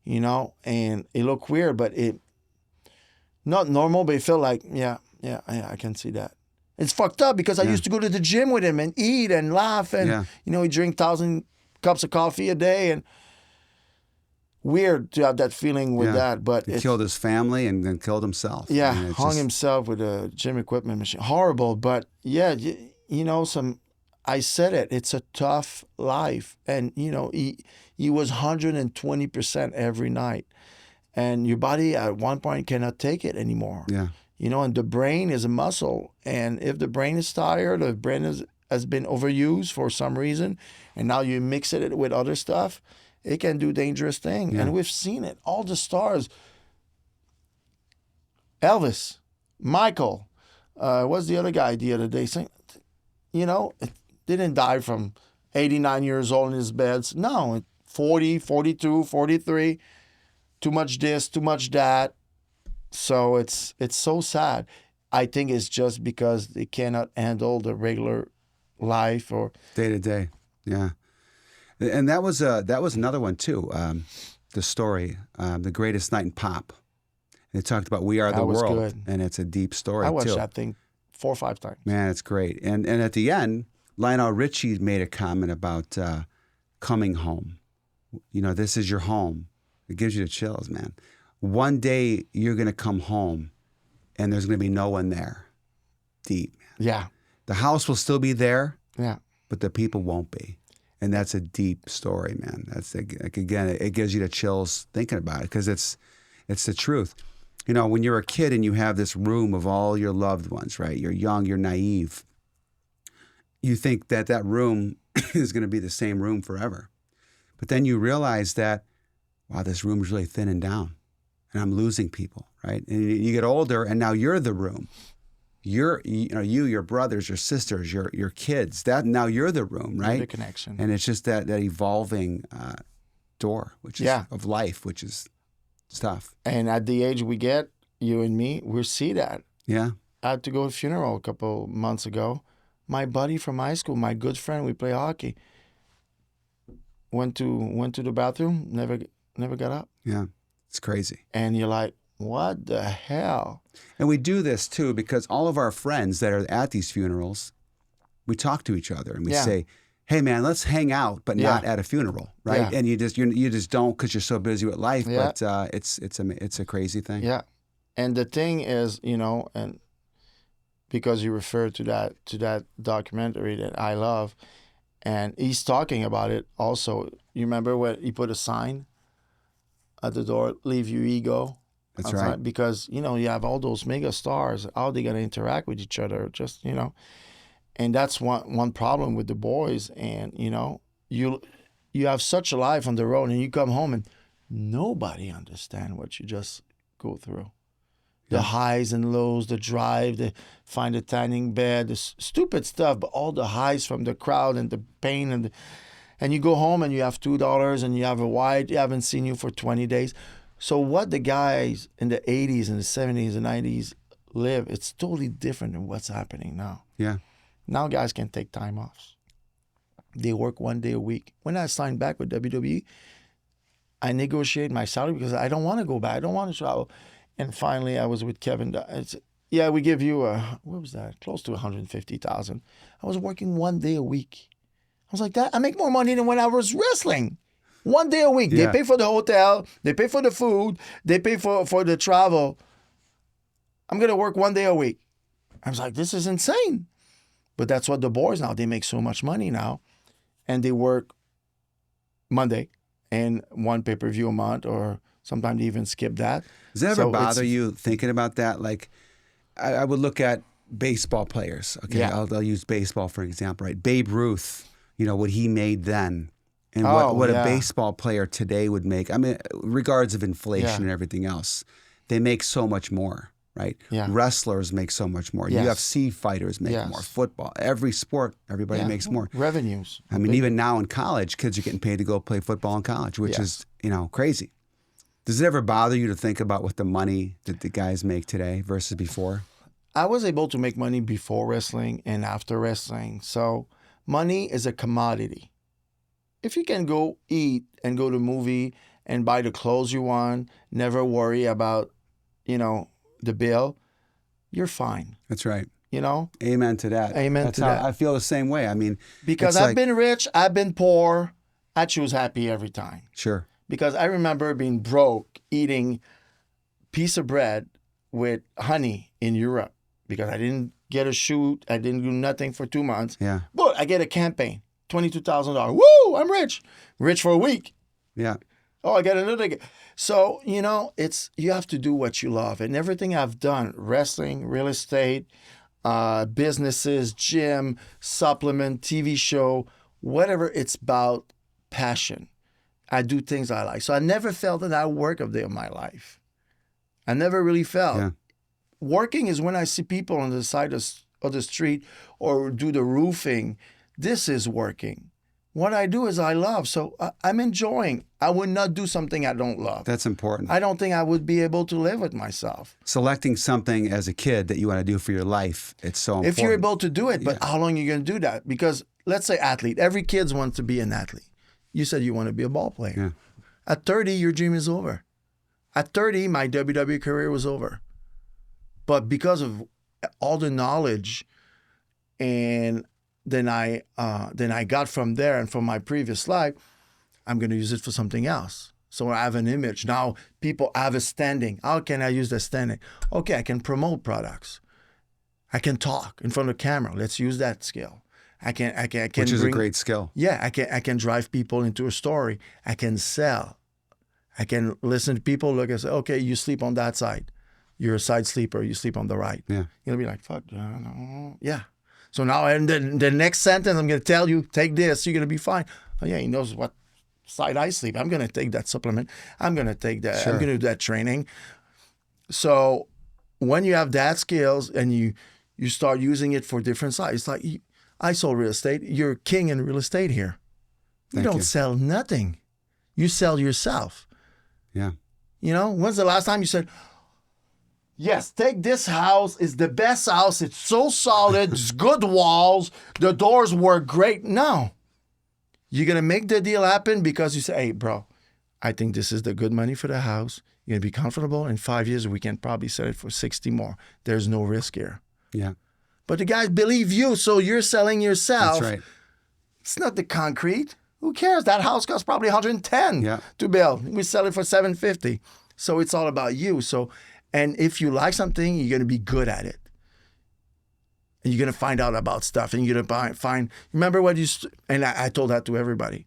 and it looked weird, but it not normal, but it felt like, yeah, I can see that. It's fucked up, because I used to go to the gym with him and eat and laugh, and he drink 1,000 cups of coffee a day, and weird to have that feeling with that. But he killed his family and then killed himself. Yeah, hung himself with a gym equipment machine. Horrible, but yeah, I said it. It's a tough life, and he was 120% every night, and your body at one point cannot take it anymore. Yeah. And the brain is a muscle. And if the brain is tired, or the brain has been overused for some reason, and now you mix it with other stuff, it can do dangerous things. Yeah. And we've seen it. All the stars. Elvis, Michael, what's the other guy the other day saying, it didn't die from 89 years old in his beds. No, 40, 42, 43, too much this, too much that. So it's so sad. I think it's just because they cannot handle the regular life or day to day. Yeah, and that was another one too. The story, The Greatest Night in Pop. And it talked about We Are the That was World, good. and it's a deep story I watched too. that thing 4 or 5 times. Man, it's great. And at the end, Lionel Richie made a comment about coming home. This is your home. It gives you the chills, man. One day you're going to come home and there's going to be no one there. Deep, man. Yeah. The house will still be there, Yeah. but the people won't be. And that's a deep story, man. That's like, again, it gives you the chills thinking about it, because it's the truth. When you're a kid and you have this room of all your loved ones, right? You're young, you're naive. You think that room is going to be the same room forever. But then you realize that, wow, this room is really thinning down. And I'm losing people, right? And you get older, and now you're the room. You're, your brothers, your sisters, your kids. That now you're the room, right? The connection. And it's just that evolving door, which is of life, which is tough. And at the age we get, you and me, we see that. Yeah. I had to go to a funeral a couple months ago. My buddy from high school, my good friend, we play hockey. Went to the bathroom, never got up. Yeah. It's crazy. And you're like, what the hell? And we do this too because all of our friends that are at these funerals, we talk to each other and we say, hey man, let's hang out, but not at a funeral, right? Yeah. And you just don't because you're so busy with life. Yeah. But it's a crazy thing. Yeah. And the thing is, and because you refer to that documentary that I love, and he's talking about it also. You remember when he put a sign at the door, leave your ego. That's outside? right. Because, you have all those mega stars, how they going to interact with each other, just, And that's one problem with the boys. And, you have such a life on the road and you come home and nobody understands what you just go through. The highs and lows, the drive, the find a tanning bed, the stupid stuff, but all the highs from the crowd and the pain and you go home and you have $2 and you have a wife you haven't seen you for 20 days. So what the guys in the 80s and the 70s and 90s live, it's totally different than what's happening now. Yeah. Now guys can take time off. They work 1 day a week. When I signed back with WWE, I negotiate my salary because I don't want to go back. I don't want to travel. And finally, I was with Kevin. Yeah, we give you what was that? Close to $150,000. I was working 1 day a week. I was like, that I make more money than when I was wrestling. 1 day a week. Yeah. They pay for the hotel. They pay for the food. They pay for the travel. I'm gonna work 1 day a week. I was like, this is insane. But that's what the boys now. They make so much money now, and they work Monday and one pay-per-view a month, or sometimes they even skip that. Does that ever So bother it's- you thinking about that? Like, I would look at baseball players. Okay, Yeah. I'll use baseball for example, right? Babe Ruth, what he made then, and Oh, what yeah. a baseball player today would make. I mean, regards of inflation Yeah. and everything else, they make so much more, right? Yeah. Wrestlers make so much more. Yes. UFC fighters make Yes. more. Football, every sport, everybody Yeah. makes more. Revenues. I mean, even now in college, kids are getting paid to go play football in college, which is, crazy. Does it ever bother you to think about what the money that the guys make today versus before? I was able to make money before wrestling and after wrestling. So money is a commodity. If you can go eat and go to a movie and buy the clothes you want, never worry about, the bill, you're fine. That's right. Amen to that. Amen That's to how that. I feel the same way. I mean, Because it's I've like- been rich, I've been poor, I choose happy every time. Sure. Because I remember being broke, eating piece of bread with honey in Europe because I didn't get a shoot. I didn't do nothing for 2 months. Yeah. But I get a campaign, $22,000. Woo, I'm rich. Rich for a week. Yeah. Oh, I get another. So, you have to do what you love. And everything I've done, wrestling, real estate, businesses, gym, supplement, TV show, whatever, it's about passion. I do things I like. So I never felt that I work a day of my life. I never really felt. Yeah. Working is when I see people on the side of the street or do the roofing. This is working. What I do is I love. So I'm enjoying. I would not do something I don't love. That's important. I don't think I would be able to live with myself. Selecting something as a kid that you want to do for your life, it's so important. If you're able to do it, but how long are you going to do that? Because let's say athlete. Every kid wants to be an athlete. You said you want to be a ball player. Yeah. At 30, your dream is over. At 30, my WWE career was over. But because of all the knowledge and then I got from there and from my previous life, I'm going to use it for something else. So I have an image. Now people have a standing. How can I use the standing? Okay, I can promote products. I can talk in front of the camera. Let's use that skill. I can Which is a great skill. Yeah, I can drive people into a story. I can sell. I can listen to people look and say, okay, you sleep on that side. You're a side sleeper. You sleep on the right. Yeah. You'll be like, fuck, no. Yeah. So now, and then the next sentence, I'm going to tell you, take this. You're going to be fine. Oh, yeah, he knows what side I sleep. I'm going to take that supplement. I'm going to take that. Sure. I'm going to do that training. So when you have that skills and you start using it for different sides, it's like, I sold real estate. You're king in real estate here. You Thank don't you. sell nothing. You sell yourself. Yeah. When's the last time you said, yes, take this house. It's the best house. It's so solid. It's good walls. The doors work great. No. You're going to make the deal happen because you say, hey, bro, I think this is the good money for the house. You're going to be comfortable. In 5 years, we can probably sell it for 60 more. There's no risk here. Yeah. But the guys believe you, so you're selling yourself. That's right. It's not the concrete. Who cares? That house costs probably 110 Yeah. to build. We sell it for 750. So it's all about you. So, and if you like something, you're going to be good at it. And you're going to find out about stuff. And you're going to find, remember what you, and I told that to everybody.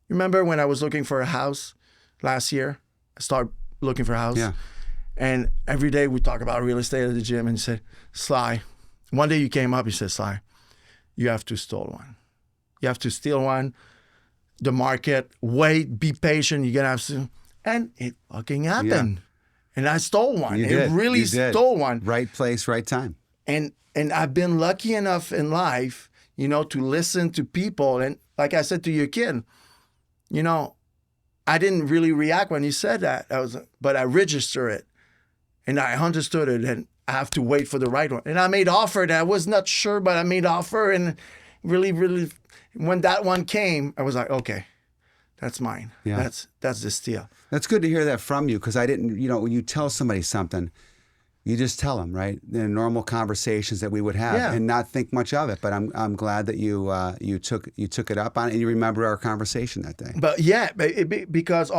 Remember when I was looking for a house last year? I started looking for a house. Yeah. And every day we talk about real estate at the gym, and you said, Sly, one day you came up, you said, Sly, you have to steal one. You have to steal one. The market, wait, be patient. You're going to have to. And it fucking happened. And I stole one. You It did. really You did. stole one. Right place, right time. And I've been lucky enough in life, you know, to listen to people. And like I said to your kid, you know, I didn't really react when you said that. But I registered it and I understood it, and I have to wait for the right one. And I made offer that I was not sure, but I made offer, and really, really, when that one came, I was like, okay, that's mine. Yeah. That's the steal. That's good to hear that from you, because I didn't, you know, when you tell somebody something, you just tell them, right? The normal conversations that we would have, Yeah. and not think much of it. But I'm glad that you took it up on it, and you remember our conversation that day. But yeah, because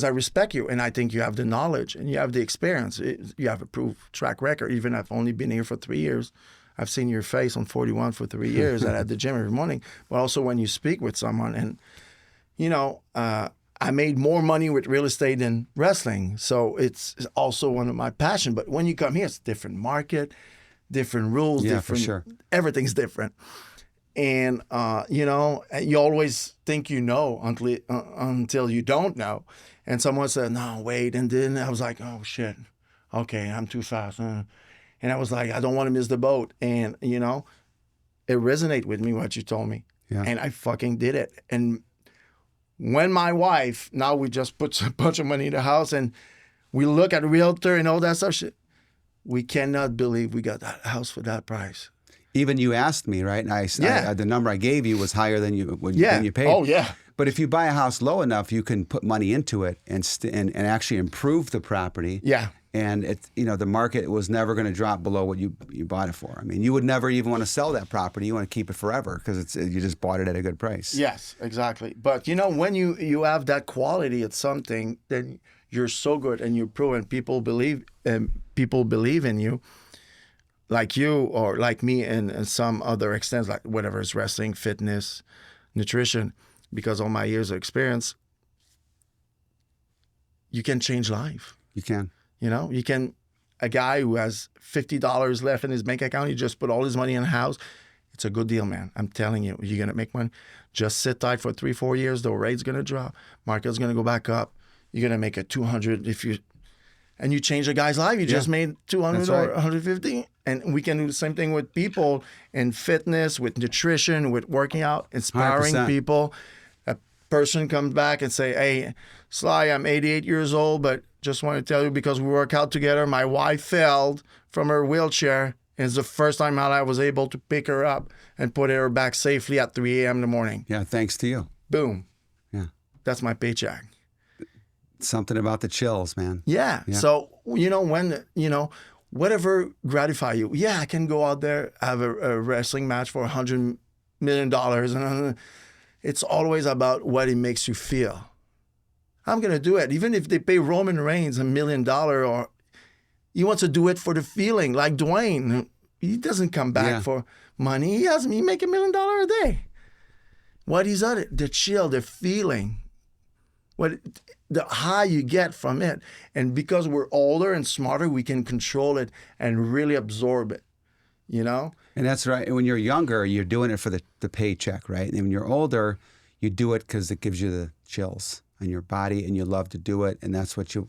I respect you, and I think you have the knowledge and you have the experience. You have a proof track record. Even I've only been here for 3 years. I've seen your face on 41 for 3 years at the gym every morning. But also when you speak with someone, and you know, I made more money with real estate than wrestling. So it's also one of my passion. But when you come here, it's a different market, different rules, Yeah, different, for sure. Everything's different. And, you know, you always think you know until you don't know. And someone said, no, wait. And then I was like, oh, shit. Okay, I'm too fast. And I was like, I don't want to miss the boat. And, you know, it resonated with me what you told me. Yeah. And I fucking did it. And when my wife, now we just put a bunch of money in the house and we look at a realtor and all that stuff, we cannot believe we got that house for that price. Even you asked me, right? And I the number I gave you was higher than you paid. Oh, yeah. But if you buy a house low enough, you can put money into it and actually improve the property. Yeah. And the market was never going to drop below what you bought it for. I mean, you would never even want to sell that property. You want to keep it forever because you just bought it at a good price. Yes, exactly. But you know, when you have that quality at something, then you're so good and you're proven. People believe in you, like you or like me, and some other extents, like whatever is wrestling, fitness, nutrition. Because all my years of experience, you can change life. You can. You know, you can, a guy who has $50 left in his bank account, he just put all his money in a house. It's a good deal, man. I'm telling you, you're going to make money. Just sit tight for 3-4 years. The rate's going to drop. Market's going to go back up. You're going to make a 200 and you change a guy's life. You just made 200 That's or right. 150. And we can do the same thing with people in fitness, with nutrition, with working out, inspiring 100%. people. A person comes back and say, hey, Sly, I'm 88 years old, but just want to tell you, because we work out together, my wife fell from her wheelchair, and it's the first time I was able to pick her up and put her back safely at 3 a.m. in the morning. Yeah, thanks to you. Boom. Yeah. That's my paycheck. Something about the chills, man. Yeah. So, you know, whatever gratify you. Yeah, I can go out there, have a wrestling match for $100 million. And it's always about what it makes you feel. I'm going to do it. Even if they pay Roman Reigns $1 million, or he wants to do it for the feeling, like Dwayne. He doesn't come back for money. He make $1 million a day. What is it? The chill, the feeling, the high you get from it. And because we're older and smarter, we can control it and really absorb it, you know? And that's right. And when you're younger, you're doing it for the paycheck, right? And when you're older, you do it because it gives you the chills on your body, and you love to do it, and that's where you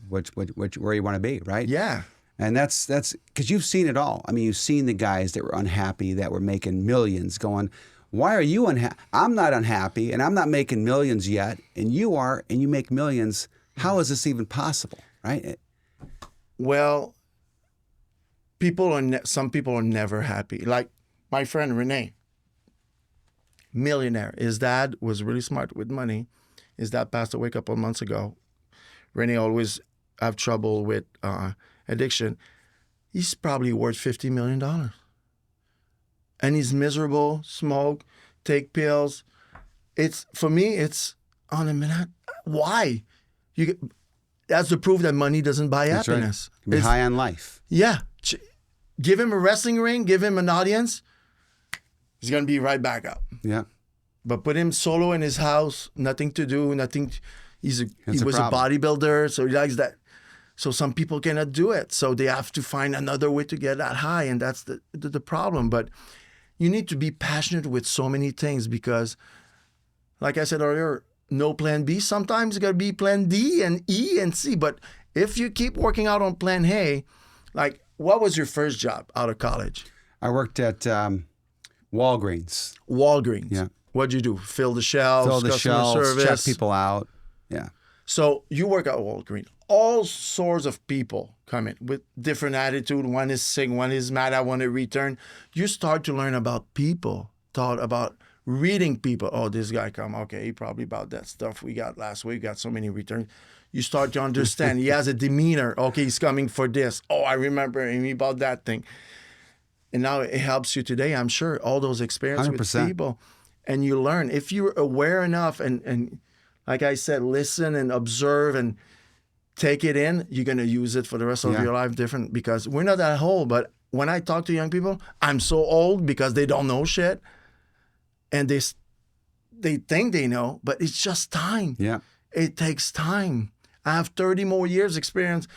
want to be, right? Yeah. And that's because you've seen it all. I mean, you've seen the guys that were unhappy, that were making millions, going, why are you unhappy? I'm not unhappy, and I'm not making millions yet, and you are, and you make millions. How is this even possible, right? Well, some people are never happy. Like my friend Rene, millionaire. His dad was really smart with money. His dad passed away a couple of months ago. Rene always have trouble with addiction. He's probably worth $50 million. And he's miserable, smoke, take pills. For me, it's on a minute. Why? That's the proof that money doesn't buy That's happiness. Right. Be high on life. Yeah. Give him a wrestling ring, give him an audience, he's going to be right back up. Yeah. But put him solo in his house, nothing to do, nothing. He was a bodybuilder, so he likes that. So some people cannot do it. So they have to find another way to get that high, and that's the problem. But you need to be passionate with so many things because, like I said earlier, no plan B. Sometimes it's got to be plan D and E and C, but if you keep working out on plan A, like, what was your first job out of college? I worked at Walgreens. Walgreens. Yeah. What'd you do? Fill the shelves, Fill the customer shelves, service. check people out. Yeah. So you work at Walgreens. All sorts of people come in with different attitude. One is sick, one is mad, I want to return. You start to learn about people, thought about reading people. Oh, this guy come, okay, he probably about that stuff we got last week, got so many returns. You start to understand. He has a demeanor. Okay, he's coming for this. Oh, I remember him about that thing. And now it helps you today, I'm sure, all those experiences with 100%. people. And you learn. If you're aware enough and like I said, listen and observe and take it in, you're going to use it for the rest of your life different, because we're not that old. But when I talk to young people, I'm so old because they don't know shit. And they think they know, but it's just time. Yeah. It takes time. I have 30 more years experience.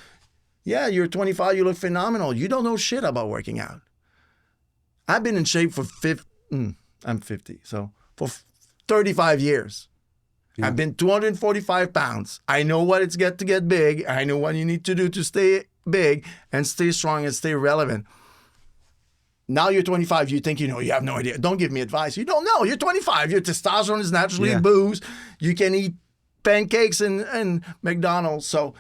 Yeah, you're 25, you look phenomenal. You don't know shit about working out. I've been in shape for I'm 50, so for 35 years. Yeah. I've been 245 pounds. I know what it's to get big. I know what you need to do to stay big and stay strong and stay relevant. Now you're 25, you think you know, you have no idea. Don't give me advice. You don't know. You're 25. Your testosterone is naturally boost. You can eat pancakes and McDonald's. So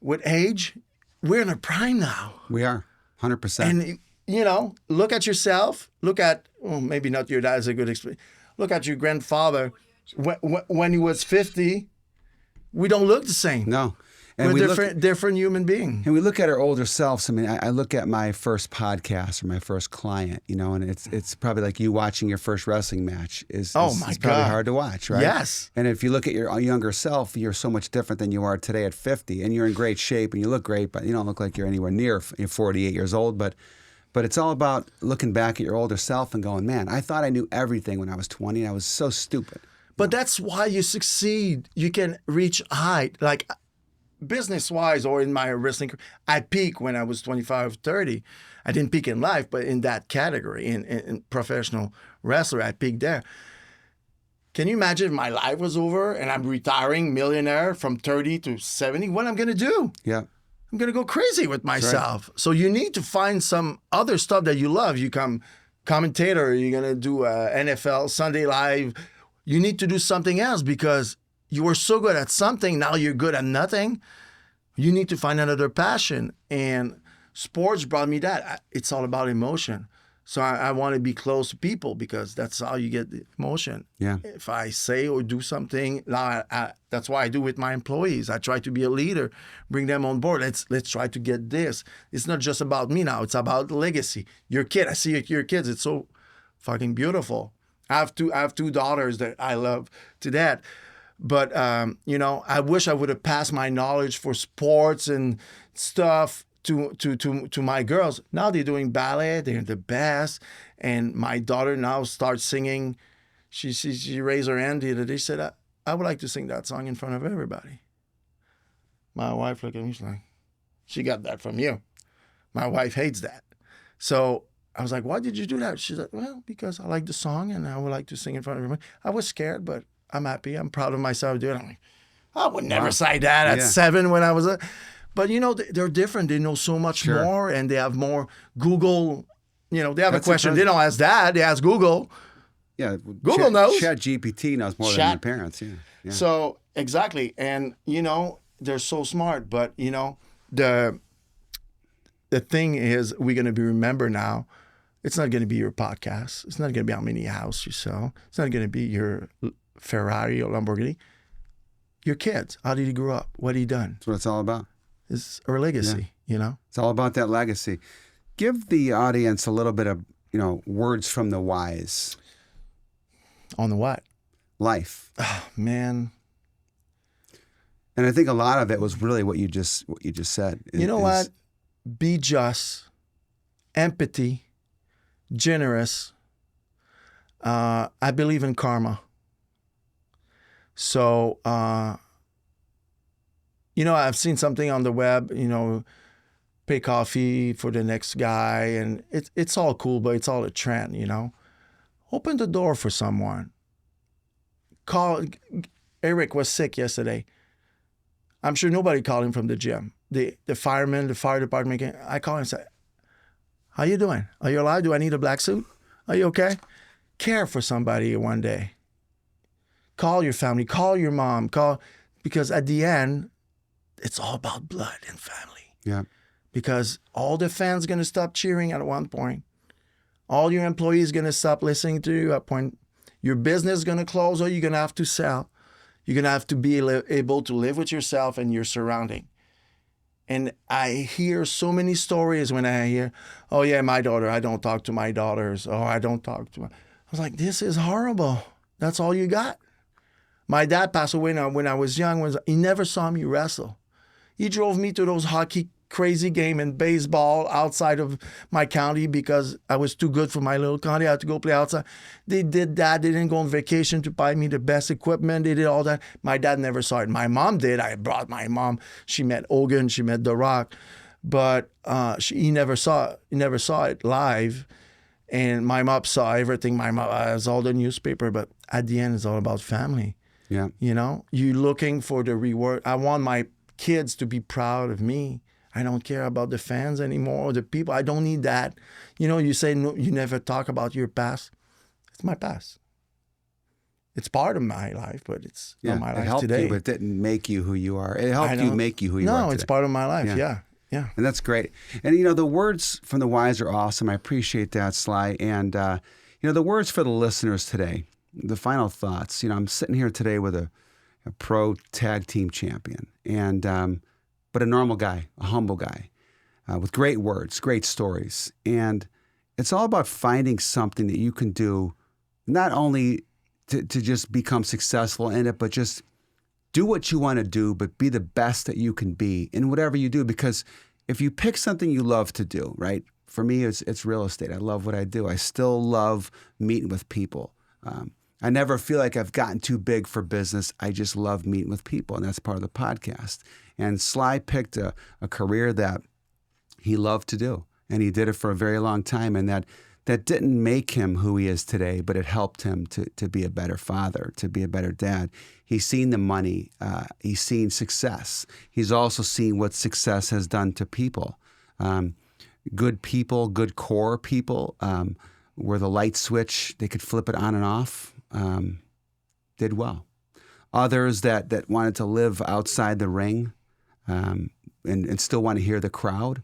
with age, we're in our prime now. We are 100%. And, you know, look at yourself. Look at, maybe not your dad is a good experience. Look at your grandfather. When he was 50, we don't look the same. No. And we're different human being. And we look at our older selves. I mean, I look at my first podcast or my first client, you know, and it's probably like you watching your first wrestling match is probably hard to watch, right? Yes. And if you look at your younger self, you're so much different than you are today at 50, and you're in great shape and you look great, but you don't look like you're anywhere near 48 years old. But it's all about looking back at your older self and going, man, I thought I knew everything when I was 20, and I was so stupid. But that's why you succeed. You can reach height. Like, business-wise or in my wrestling career, I peaked when I was 25, 30. I didn't peak in life, but in that category, in professional wrestler, I peaked there. Can you imagine if my life was over and I'm retiring millionaire from 30 to 70? What I'm going to do? Yeah. I'm going to go crazy with myself. Right. So you need to find some other stuff that you love. You come commentator, you're going to do NFL, Sunday Live. You need to do something else because you were so good at something, now you're good at nothing. You need to find another passion. And sports brought me that. It's all about emotion. So I want to be close to people because that's how you get the emotion. Yeah. If I say or do something, that's why I do with my employees. I try to be a leader, bring them on board. Let's try to get this. It's not just about me now. It's about legacy. Your kid, I see your kids. It's so fucking beautiful. I have two daughters that I love to death. But, you know, I wish I would have passed my knowledge for sports and stuff to my girls. Now they're doing ballet. They're the best. And my daughter now starts singing. She raised her hand the other day. She said, I would like to sing that song in front of everybody. My wife looked at me. She's like, she got that from you. My wife hates that. So I was like, why did you do that? She's like, well, because I like the song and I would like to sing in front of everybody. I was scared, but I'm happy. I'm proud of myself doing it. I'm like, I would never say that at 7 when I was But, you know, they're different. They know so much more, and they have more Google. You know, they have a question. They don't ask Dad. They ask Google. Yeah. Google knows. ChatGPT knows more than your parents. Yeah. So, exactly. And, you know, they're so smart. But, you know, the thing is, we're going to be remembered now. It's not going to be your podcast. It's not going to be how many houses you sell. It's not going to be your Ferrari or Lamborghini. Your kids. How did he grow up? What he done? That's what it's all about. It's our legacy, you know? It's all about that legacy. Give the audience a little bit of, you know, words from the wise. On the what? Life. Oh, man. And I think a lot of it was really what you just said. You know what? Be just, empathy, generous. I believe in karma. So, you know, I've seen something on the web, you know, pay coffee for the next guy. And it's all cool, but it's all a trend, you know. Open the door for someone. Eric was sick yesterday. I'm sure nobody called him from the gym. the fireman, the fire department, I call him and say, how you doing? Are you alive? Do I need a black suit? Are you okay? Care for somebody one day. Call your family, call your mom, because at the end, it's all about blood and family. Yeah. Because all the fans going to stop cheering at one point. All your employees going to stop listening to you at point. Your business is going to close, or you're going to have to sell. You're going to have to be able to live with yourself and your surrounding. And I hear so many stories when I hear, oh yeah, my daughter, I don't talk to my daughters. Oh, I don't talk to my... I was like, this is horrible. That's all you got. My dad passed away when I was young. He never saw me wrestle. He drove me to those hockey crazy game and baseball outside of my county because I was too good for my little county. I had to go play outside. They did that. They didn't go on vacation to buy me the best equipment. They did all that. My dad never saw it. My mom did. I brought my mom. She met Hogan. She met The Rock. But he never saw it live. And my mom saw everything. My mom has all the newspaper. But at the end, it's all about family. Yeah. You know, you're looking for the reward. I want my kids to be proud of me. I don't care about the fans anymore or the people. I don't need that. You know, you say no, you never talk about your past. It's my past. It's part of my life, but it's not my life helped today. you, but it didn't make you who you are. It helped you make you who you are today. No, it's part of my life. Yeah. And that's great. And, you know, the words from the wise are awesome. I appreciate that, Sly. And, you know, the words for the listeners today, the final thoughts. You know, I'm sitting here today with a pro tag team champion, and but a normal guy, a humble guy, with great words, great stories. And it's all about finding something that you can do, not only to just become successful in it, but just do what you want to do, but be the best that you can be in whatever you do. Because if you pick something you love to do, right? For me, it's real estate. I love what I do. I still love meeting with people. I never feel like I've gotten too big for business. I just love meeting with people, and that's part of the podcast. And Sly picked a career that he loved to do, and he did it for a very long time, and that didn't make him who he is today, but it helped him to be a better father, to be a better dad. He's seen the money. He's seen success. He's also seen what success has done to people. Good people, good core people, where the light switch, they could flip it on and off, did well. Others that wanted to live outside the ring and still want to hear the crowd,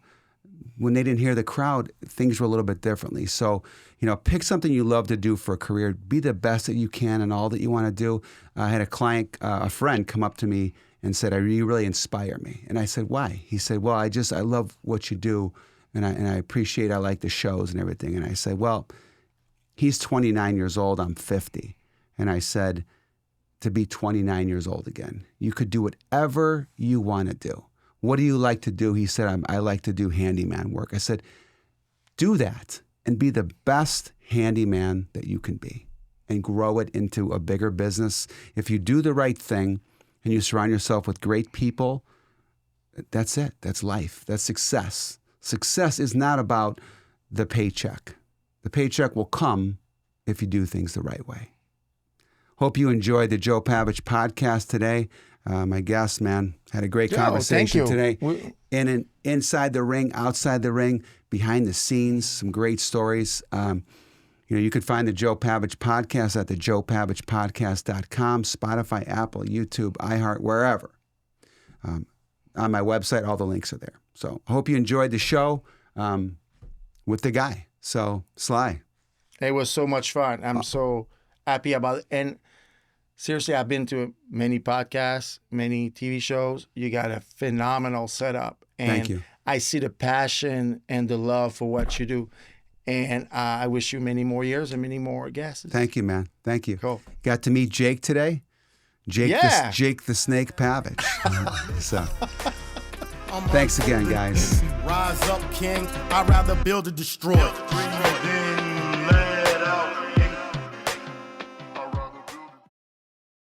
when they didn't hear the crowd, things were a little bit differently. So, you know, pick something you love to do for a career. Be the best that you can in all that you want to do. I had a friend come up to me and said, "You really inspire me." And I said, "Why?" He said, "Well, I love what you do, and I appreciate, I like the shows and everything." And I said, "Well, he's 29 years old, I'm 50. And I said, to be 29 years old again, you could do whatever you want to do. What do you like to do? He said, I like to do handyman work. I said, do that and be the best handyman that you can be and grow it into a bigger business. If you do the right thing and you surround yourself with great people, that's it. That's life. That's success. Success is not about the paycheck. The paycheck will come if you do things the right way." Hope you enjoyed the Joe Pavich podcast today. My guest, man, had a great conversation today. Inside the ring, outside the ring, behind the scenes, some great stories. You can find the Joe Pavich podcast at the joepavichpodcast.com, Spotify, Apple, YouTube, iHeart, wherever. On my website, all the links are there. So I hope you enjoyed the show with the guy. So, Sly. It was so much fun. I'm so happy about it. And seriously, I've been to many podcasts, many TV shows. You got a phenomenal setup. And thank you. I see the passion and the love for what you do. And I wish you many more years and many more guests. Thank you, man. Thank you. Cool. Got to meet Jake today. Jake the Snake Pavich. So, thanks again, guys. Rise up, king. I'd rather build or destroy.